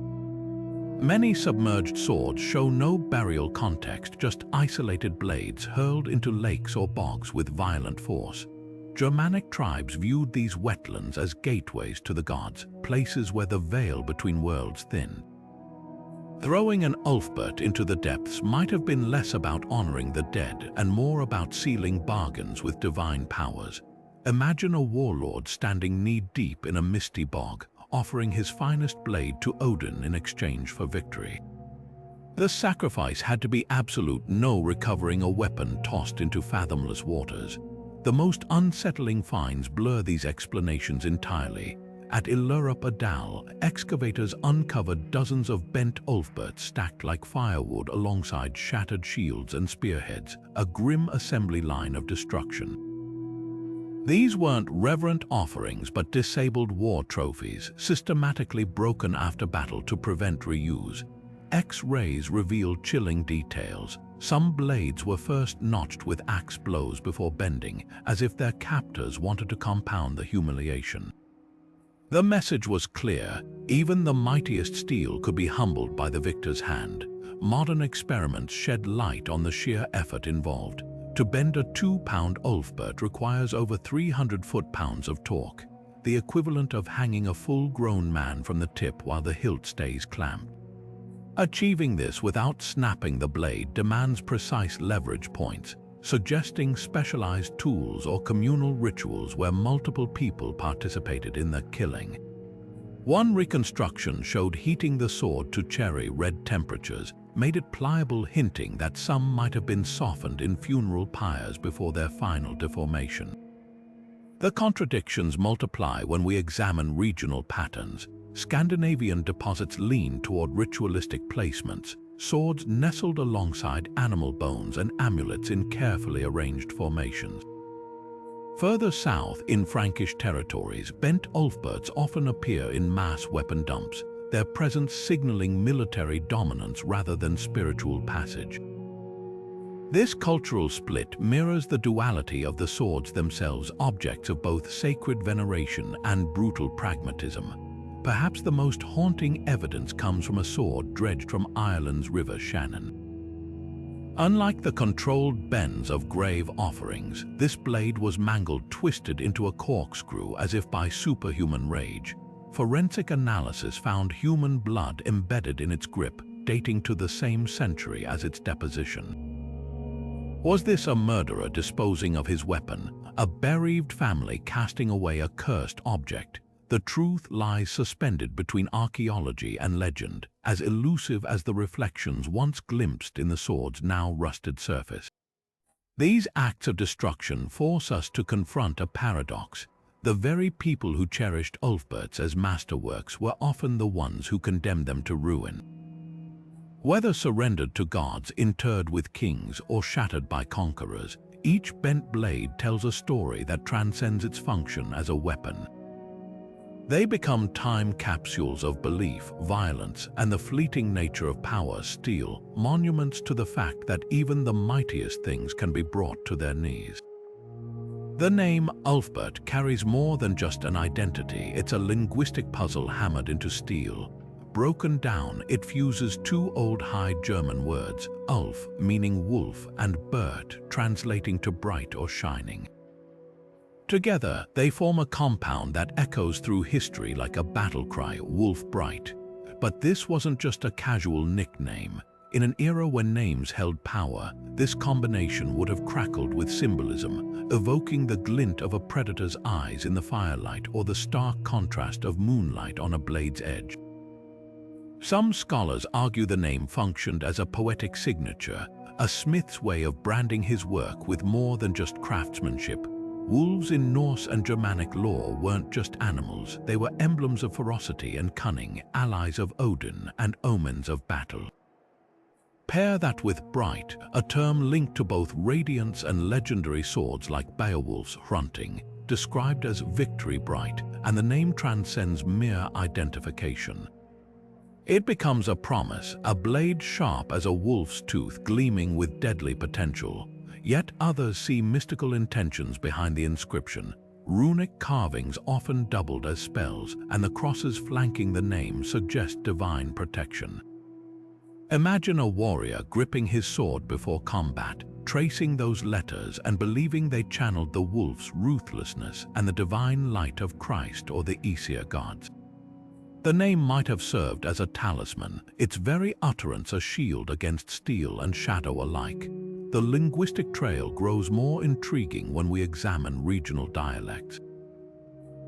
Many submerged swords show no burial context, just isolated blades hurled into lakes or bogs with violent force. Germanic tribes viewed these wetlands as gateways to the gods, places where the veil between worlds thinned. Throwing an Ulfberht into the depths might have been less about honoring the dead and more about sealing bargains with divine powers. Imagine a warlord standing knee-deep in a misty bog, offering his finest blade to Odin in exchange for victory. The sacrifice had to be absolute, no recovering a weapon tossed into fathomless waters. The most unsettling finds blur these explanations entirely. At Ulfberht, excavators uncovered dozens of bent Ulfberhts stacked like firewood alongside shattered shields and spearheads, a grim assembly line of destruction. These weren't reverent offerings but disabled war trophies, systematically broken after battle to prevent reuse. X-rays revealed chilling details. Some blades were first notched with axe blows before bending, as if their captors wanted to compound the humiliation. The message was clear: even the mightiest steel could be humbled by the victor's hand. Modern experiments shed light on the sheer effort involved. To bend a 2-pound Ulfberht requires over 300 foot-pounds of torque, the equivalent of hanging a full-grown man from the tip while the hilt stays clamped. Achieving this without snapping the blade demands precise leverage points, suggesting specialized tools or communal rituals where multiple people participated in the killing. One reconstruction showed heating the sword to cherry-red temperatures made it pliable, hinting that some might have been softened in funeral pyres before their final deformation. The contradictions multiply when we examine regional patterns. Scandinavian deposits lean toward ritualistic placements, swords nestled alongside animal bones and amulets in carefully arranged formations. Further south, in Frankish territories, bent Ulfberts often appear in mass weapon dumps, their presence signaling military dominance rather than spiritual passage. This cultural split mirrors the duality of the swords themselves, objects of both sacred veneration and brutal pragmatism. Perhaps the most haunting evidence comes from a sword dredged from Ireland's River Shannon. Unlike the controlled bends of grave offerings, this blade was mangled, twisted into a corkscrew as if by superhuman rage. Forensic analysis found human blood embedded in its grip, dating to the same century as its deposition. Was this a murderer disposing of his weapon, a bereaved family casting away a cursed object? The truth lies suspended between archaeology and legend, as elusive as the reflections once glimpsed in the sword's now rusted surface. These acts of destruction force us to confront a paradox. The very people who cherished Ulfberts as masterworks were often the ones who condemned them to ruin. Whether surrendered to gods, interred with kings, or shattered by conquerors, each bent blade tells a story that transcends its function as a weapon. They become time capsules of belief, violence, and the fleeting nature of power, steel, monuments to the fact that even the mightiest things can be brought to their knees. The name Ulfberht carries more than just an identity. It's a linguistic puzzle hammered into steel. Broken down, it fuses two Old High German words, Ulf, meaning wolf, and Bert, translating to bright or shining. Together, they form a compound that echoes through history like a battle cry, Ulfberht. But this wasn't just a casual nickname. In an era when names held power, this combination would have crackled with symbolism, evoking the glint of a predator's eyes in the firelight or the stark contrast of moonlight on a blade's edge. Some scholars argue the name functioned as a poetic signature, a smith's way of branding his work with more than just craftsmanship. Wolves in Norse and Germanic lore weren't just animals, they were emblems of ferocity and cunning, allies of Odin and omens of battle. Pair that with bright, a term linked to both radiance and legendary swords like Beowulf's Hrunting, described as victory bright, and the name transcends mere identification. It becomes a promise, a blade sharp as a wolf's tooth, gleaming with deadly potential. Yet others see mystical intentions behind the inscription. Runic carvings often doubled as spells, and the crosses flanking the name suggest divine protection. Imagine a warrior gripping his sword before combat, tracing those letters and believing they channeled the wolf's ruthlessness and the divine light of Christ or the Aesir gods. The name might have served as a talisman, its very utterance a shield against steel and shadow alike. The linguistic trail grows more intriguing when we examine regional dialects.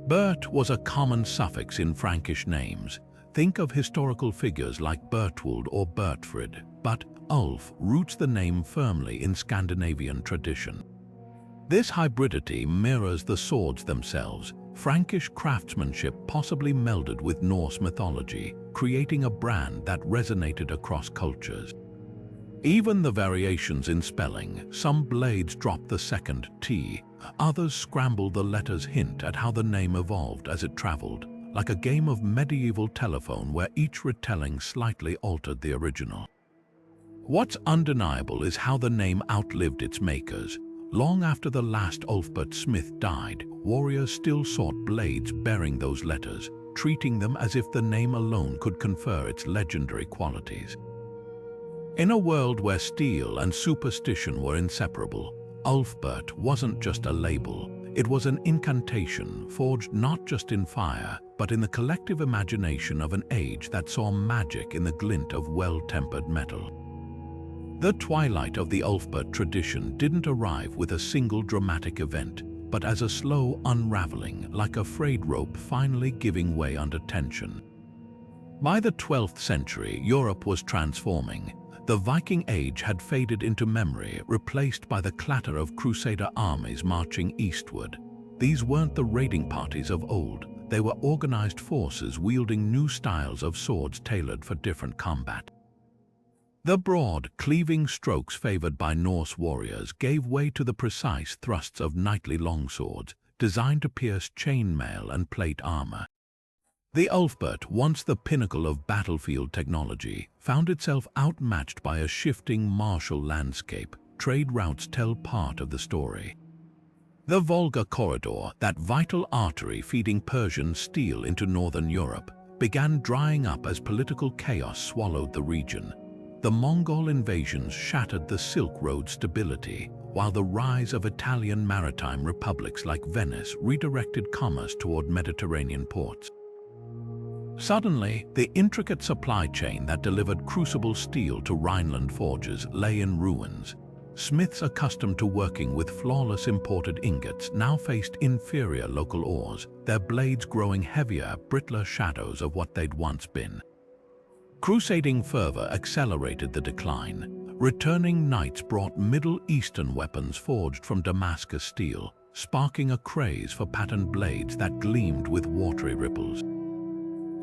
Bert was a common suffix in Frankish names. Think of historical figures like Bertwald or Bertfrid, but Ulf roots the name firmly in Scandinavian tradition. This hybridity mirrors the swords themselves. Frankish craftsmanship possibly melded with Norse mythology, creating a brand that resonated across cultures. Even the variations in spelling, some blades drop the second T, others scramble the letters, hint at how the name evolved as it traveled, like a game of medieval telephone where each retelling slightly altered the original. What's undeniable is how the name outlived its makers. Long after the last Ulfberht smith died, warriors still sought blades bearing those letters, treating them as if the name alone could confer its legendary qualities. In a world where steel and superstition were inseparable, Ulfberht wasn't just a label. It was an incantation forged not just in fire, but in the collective imagination of an age that saw magic in the glint of well-tempered metal. The twilight of the Ulfberht tradition didn't arrive with a single dramatic event, but as a slow unraveling, like a frayed rope finally giving way under tension. By the 12th century, Europe was transforming. The Viking Age had faded into memory, replaced by the clatter of Crusader armies marching eastward. These weren't the raiding parties of old. They were organized forces wielding new styles of swords tailored for different combat. The broad, cleaving strokes favored by Norse warriors gave way to the precise thrusts of knightly longswords, designed to pierce chainmail and plate armor. The Ulfberht, once the pinnacle of battlefield technology, found itself outmatched by a shifting martial landscape. Trade routes tell part of the story. The Volga corridor, that vital artery feeding Persian steel into northern Europe, began drying up as political chaos swallowed the region. The Mongol invasions shattered the Silk Road stability, while the rise of Italian maritime republics like Venice redirected commerce toward Mediterranean ports. Suddenly, the intricate supply chain that delivered crucible steel to Rhineland forges lay in ruins. Smiths accustomed to working with flawless imported ingots now faced inferior local ores, their blades growing heavier, brittler shadows of what they'd once been. Crusading fervor accelerated the decline. Returning knights brought Middle Eastern weapons forged from Damascus steel, sparking a craze for patterned blades that gleamed with watery ripples.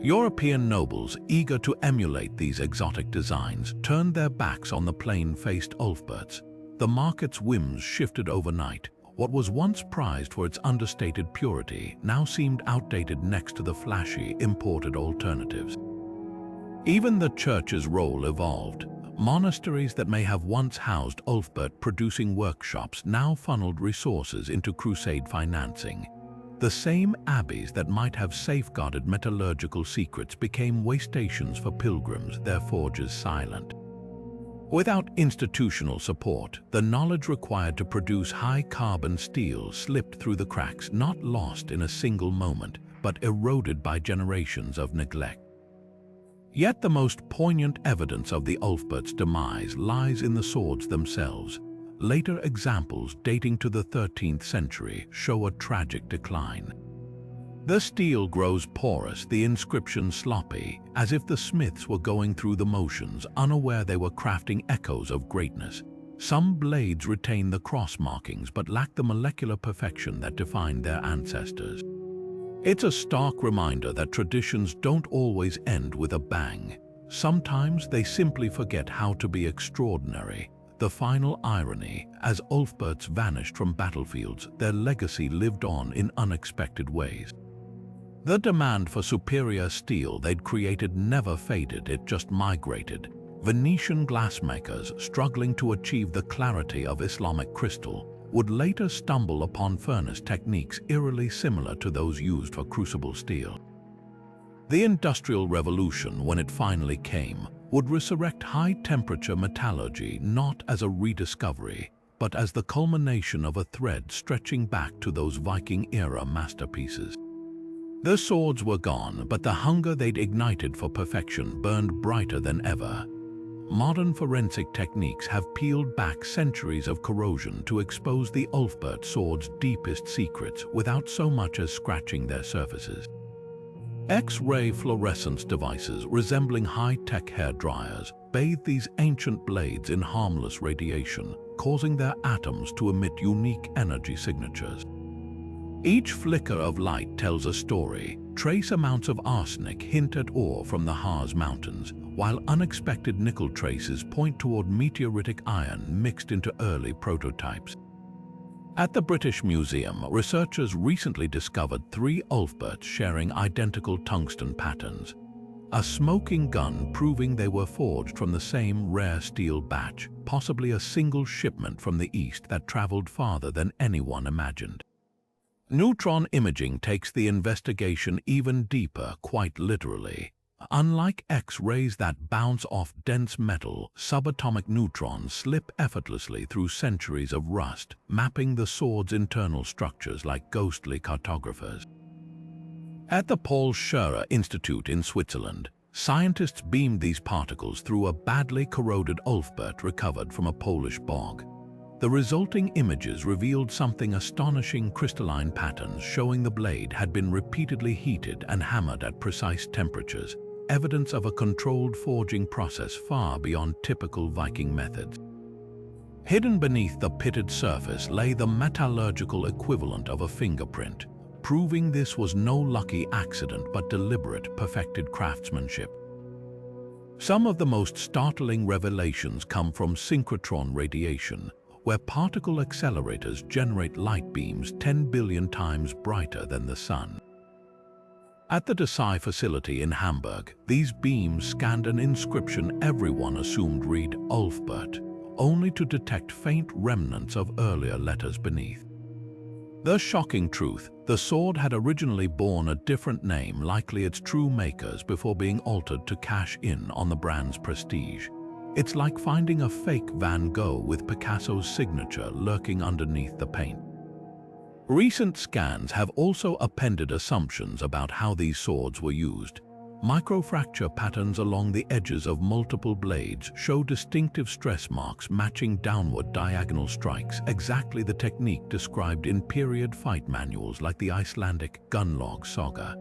European nobles, eager to emulate these exotic designs, turned their backs on the plain-faced Ulfberhts. The market's whims shifted overnight. What was once prized for its understated purity now seemed outdated next to the flashy, imported alternatives. Even the church's role evolved. Monasteries that may have once housed Ulfberht-producing workshops now funneled resources into crusade financing. The same abbeys that might have safeguarded metallurgical secrets became waystations for pilgrims, their forges silent. Without institutional support, the knowledge required to produce high-carbon steel slipped through the cracks, not lost in a single moment, but eroded by generations of neglect. Yet the most poignant evidence of the Ulfberht's demise lies in the swords themselves. Later examples dating to the 13th century show a tragic decline. The steel grows porous, the inscription sloppy, as if the smiths were going through the motions, unaware they were crafting echoes of greatness. Some blades retain the cross markings but lack the molecular perfection that defined their ancestors. It's a stark reminder that traditions don't always end with a bang. Sometimes they simply forget how to be extraordinary. The final irony, as Ulfberhts vanished from battlefields, their legacy lived on in unexpected ways. The demand for superior steel they'd created never faded, it just migrated. Venetian glassmakers, struggling to achieve the clarity of Islamic crystal, would later stumble upon furnace techniques eerily similar to those used for crucible steel. The Industrial Revolution, when it finally came, would resurrect high-temperature metallurgy not as a rediscovery, but as the culmination of a thread stretching back to those Viking-era masterpieces. The swords were gone, but the hunger they'd ignited for perfection burned brighter than ever. Modern forensic techniques have peeled back centuries of corrosion to expose the Ulfberht sword's deepest secrets without so much as scratching their surfaces. X-ray fluorescence devices resembling high-tech hair dryers bathe these ancient blades in harmless radiation, causing their atoms to emit unique energy signatures. Each flicker of light tells a story. Trace amounts of arsenic hint at ore from the Harz Mountains, while unexpected nickel traces point toward meteoritic iron mixed into early prototypes. At the British Museum, researchers recently discovered 3 Ulfberhts sharing identical tungsten patterns. a smoking gun proving they were forged from the same rare steel batch, possibly a single shipment from the East that traveled farther than anyone imagined. Neutron imaging takes the investigation even deeper, quite literally. Unlike X-rays that bounce off dense metal, subatomic neutrons slip effortlessly through centuries of rust, mapping the sword's internal structures like ghostly cartographers. At the Paul Scherrer Institute in Switzerland, scientists beamed these particles through a badly corroded Ulfberht recovered from a Polish bog. The resulting images revealed something astonishing: crystalline patterns showing the blade had been repeatedly heated and hammered at precise temperatures, evidence of a controlled forging process far beyond typical Viking methods. Hidden beneath the pitted surface lay the metallurgical equivalent of a fingerprint, proving this was no lucky accident but deliberate, perfected craftsmanship. Some of the most startling revelations come from synchrotron radiation, where particle accelerators generate light beams 10 billion times brighter than the sun. At the Desai facility in Hamburg, these beams scanned an inscription everyone assumed read Ulfberht, only to detect faint remnants of earlier letters beneath. The shocking truth: the sword had originally borne a different name, likely its true makers, before being altered to cash in on the brand's prestige. It's like finding a fake Van Gogh with Picasso's signature lurking underneath the paint. Recent scans have also appended assumptions about how these swords were used. Microfracture patterns along the edges of multiple blades show distinctive stress marks matching downward diagonal strikes, exactly the technique described in period fight manuals like the Icelandic Gunlog Saga.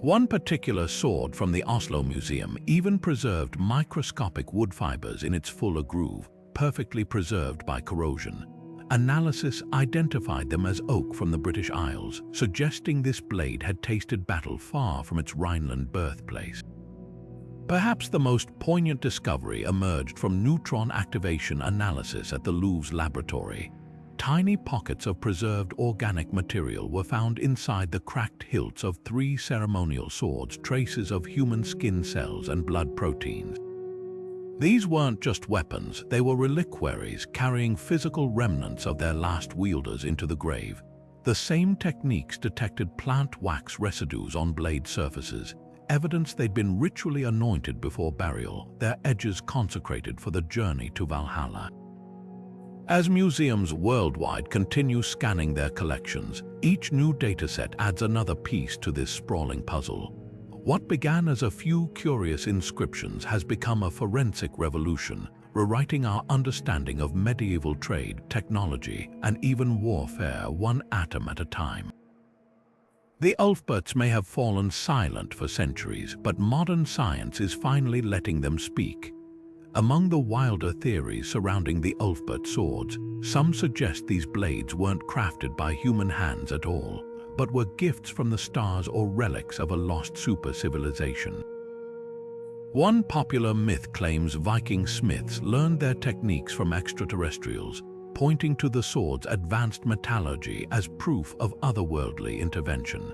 One particular sword from the Oslo Museum even preserved microscopic wood fibers in its fuller groove, perfectly preserved by corrosion. Analysis identified them as oak from the British Isles, suggesting this blade had tasted battle far from its Rhineland birthplace. Perhaps the most poignant discovery emerged from neutron activation analysis at the Louvre's laboratory. Tiny pockets of preserved organic material were found inside the cracked hilts of 3 ceremonial swords, traces of human skin cells and blood proteins. These weren't just weapons, they were reliquaries carrying physical remnants of their last wielders into the grave. The same techniques detected plant wax residues on blade surfaces, evidence they'd been ritually anointed before burial, their edges consecrated for the journey to Valhalla. As museums worldwide continue scanning their collections, each new dataset adds another piece to this sprawling puzzle. What began as a few curious inscriptions has become a forensic revolution, rewriting our understanding of medieval trade, technology, and even warfare one atom at a time. The Ulfberhts may have fallen silent for centuries, but modern science is finally letting them speak. Among the wilder theories surrounding the Ulfberht swords, some suggest these blades weren't crafted by human hands at all, but were gifts from the stars or relics of a lost super-civilization. One popular myth claims Viking smiths learned their techniques from extraterrestrials, pointing to the sword's advanced metallurgy as proof of otherworldly intervention.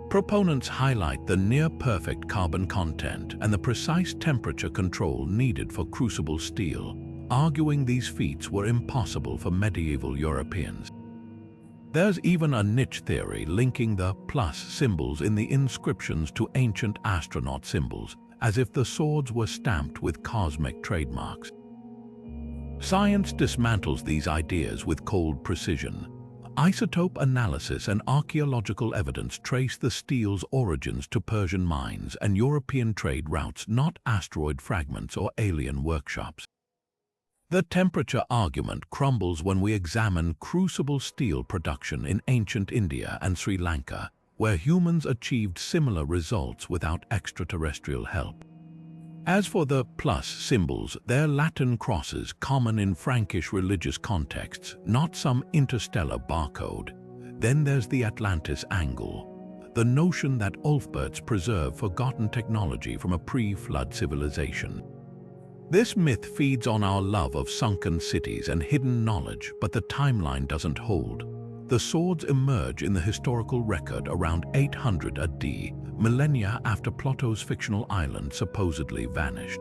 Proponents highlight the near-perfect carbon content and the precise temperature control needed for crucible steel, arguing these feats were impossible for medieval Europeans. There's even a niche theory linking the plus symbols in the inscriptions to ancient astronaut symbols, as if the swords were stamped with cosmic trademarks. Science dismantles these ideas with cold precision. Isotope analysis and archaeological evidence trace the steel's origins to Persian mines and European trade routes, not asteroid fragments or alien workshops. The temperature argument crumbles when we examine crucible steel production in ancient India and Sri Lanka, where humans achieved similar results without extraterrestrial help. As for the plus symbols, they're Latin crosses common in Frankish religious contexts, not some interstellar barcode. Then there's the Atlantis angle, the notion that Ulfberhts preserve forgotten technology from a pre-flood civilization. This myth feeds on our love of sunken cities and hidden knowledge, but the timeline doesn't hold. The swords emerge in the historical record around 800 AD, millennia after Plato's fictional island supposedly vanished.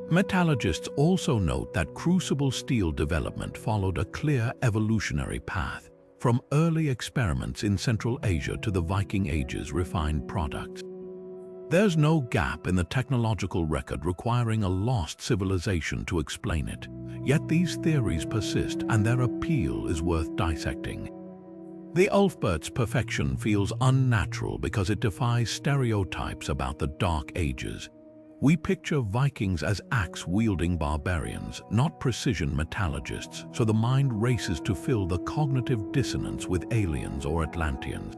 Metallurgists also note that crucible steel development followed a clear evolutionary path, from early experiments in Central Asia to the Viking Age's refined products. There's no gap in the technological record requiring a lost civilization to explain it, yet these theories persist and their appeal is worth dissecting. The Ulfberht's perfection feels unnatural because it defies stereotypes about the Dark Ages. We picture Vikings as axe-wielding barbarians, not precision metallurgists, so the mind races to fill the cognitive dissonance with aliens or Atlanteans.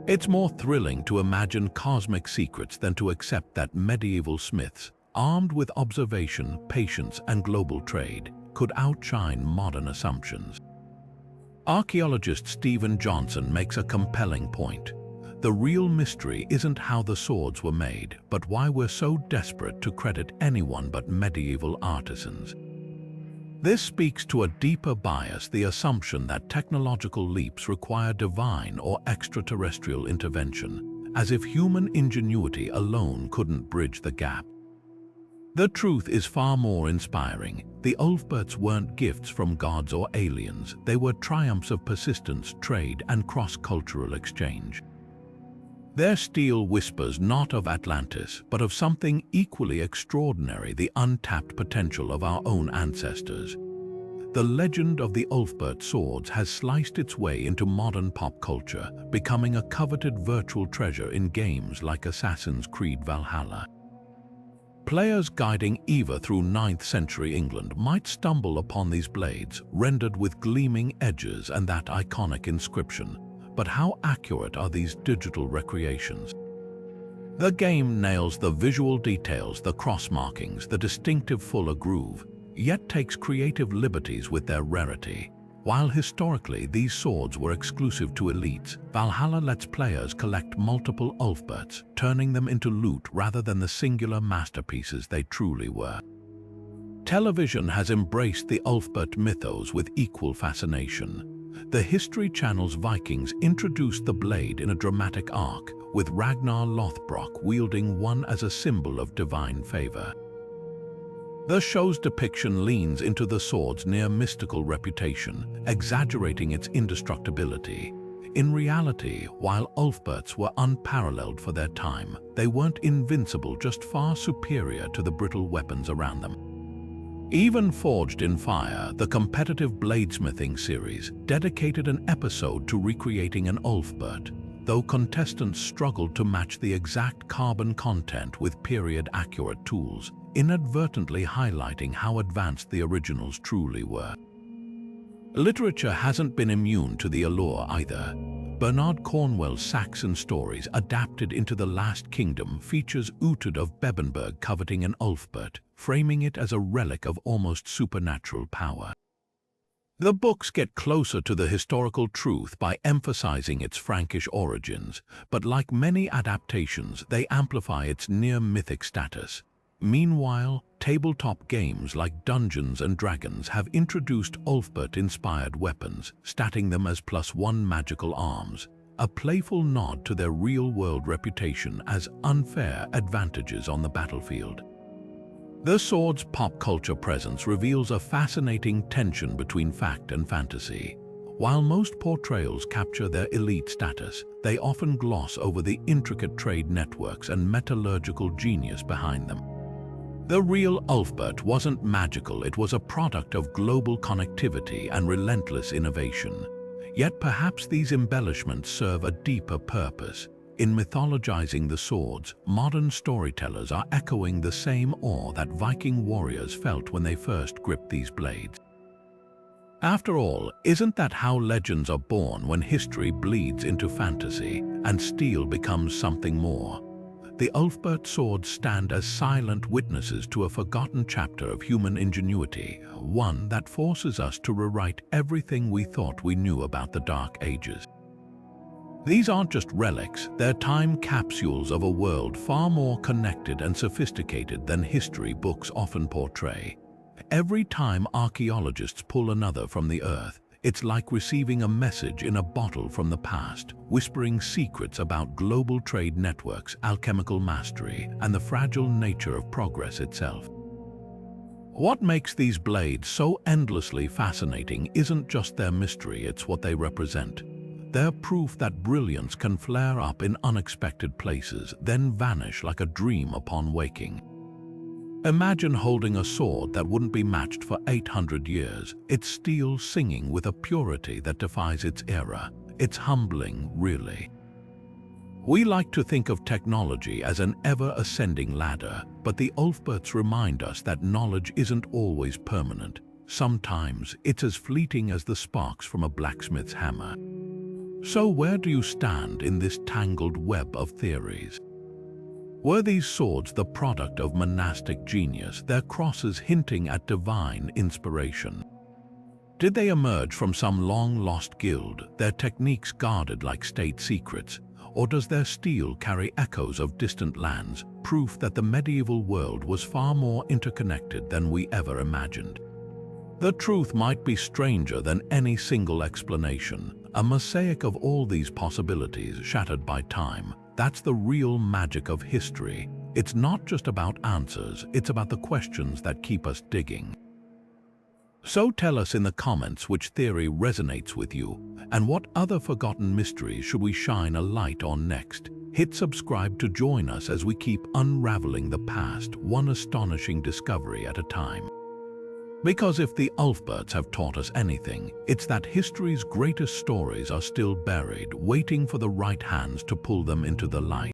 It's more thrilling to imagine cosmic secrets than to accept that medieval smiths, armed with observation, patience, and global trade, could outshine modern assumptions. Archaeologist Stephen Johnson makes a compelling point. The real mystery isn't how the swords were made, but why we're so desperate to credit anyone but medieval artisans. This speaks to a deeper bias, the assumption that technological leaps require divine or extraterrestrial intervention, as if human ingenuity alone couldn't bridge the gap. The truth is far more inspiring. The Ulfberhts weren't gifts from gods or aliens, they were triumphs of persistence, trade, and cross-cultural exchange. Their steel whispers not of Atlantis, but of something equally extraordinary, the untapped potential of our own ancestors. The legend of the Ulfberht swords has sliced its way into modern pop culture, becoming a coveted virtual treasure in games like Assassin's Creed Valhalla. Players guiding Eva through 9th century England might stumble upon these blades, rendered with gleaming edges and that iconic inscription. But how accurate are these digital recreations? The game nails the visual details, the cross markings, the distinctive fuller groove, yet takes creative liberties with their rarity. While historically these swords were exclusive to elites, Valhalla lets players collect multiple Ulfberhts, turning them into loot rather than the singular masterpieces they truly were. Television has embraced the Ulfberht mythos with equal fascination. The History Channel's Vikings introduced the blade in a dramatic arc, with Ragnar Lothbrok wielding one as a symbol of divine favor. The show's depiction leans into the sword's near-mystical reputation, exaggerating its indestructibility. In reality, while Ulfberhts were unparalleled for their time, they weren't invincible, just far superior to the brittle weapons around them. Even Forged in Fire, the competitive bladesmithing series, dedicated an episode to recreating an Ulfberht, though contestants struggled to match the exact carbon content with period-accurate tools, inadvertently highlighting how advanced the originals truly were. Literature hasn't been immune to the allure either. Bernard Cornwell's Saxon stories, adapted into The Last Kingdom, features Uhtred of Bebbanburg coveting an Ulfberht, framing it as a relic of almost supernatural power. The books get closer to the historical truth by emphasizing its Frankish origins, but like many adaptations, they amplify its near-mythic status. Meanwhile, tabletop games like Dungeons & Dragons have introduced Ulfberht-inspired weapons, statting them as +1 magical arms, a playful nod to their real-world reputation as unfair advantages on the battlefield. The sword's pop culture presence reveals a fascinating tension between fact and fantasy. While most portrayals capture their elite status, they often gloss over the intricate trade networks and metallurgical genius behind them. The real Ulfberht wasn't magical, it was a product of global connectivity and relentless innovation. Yet perhaps these embellishments serve a deeper purpose. In mythologizing the swords, modern storytellers are echoing the same awe that Viking warriors felt when they first gripped these blades. After all, isn't that how legends are born, when history bleeds into fantasy and steel becomes something more? The Ulfberht swords stand as silent witnesses to a forgotten chapter of human ingenuity, one that forces us to rewrite everything we thought we knew about the Dark Ages. These aren't just relics, they're time capsules of a world far more connected and sophisticated than history books often portray. Every time archaeologists pull another from the earth, It's like receiving a message in a bottle from the past, whispering secrets about global trade networks, alchemical mastery, and the fragile nature of progress itself. What makes these blades so endlessly fascinating isn't just their mystery, it's what they represent. They're proof that brilliance can flare up in unexpected places, then vanish like a dream upon waking. Imagine holding a sword that wouldn't be matched for 800 years, its steel singing with a purity that defies its era. It's humbling, really. We like to think of technology as an ever-ascending ladder, but the Ulfberts remind us that knowledge isn't always permanent. Sometimes it's as fleeting as the sparks from a blacksmith's hammer. So where do you stand in this tangled web of theories? Were these swords the product of monastic genius, their crosses hinting at divine inspiration? Did they emerge from some long-lost guild, their techniques guarded like state secrets? Or does their steel carry echoes of distant lands, proof that the medieval world was far more interconnected than we ever imagined? The truth might be stranger than any single explanation, a mosaic of all these possibilities shattered by time. That's the real magic of history. It's not just about answers, it's about the questions that keep us digging. So tell us in the comments which theory resonates with you, and what other forgotten mysteries should we shine a light on next. Hit subscribe to join us as we keep unraveling the past, one astonishing discovery at a time. Because if the Ulfberts have taught us anything, it's that history's greatest stories are still buried, waiting for the right hands to pull them into the light.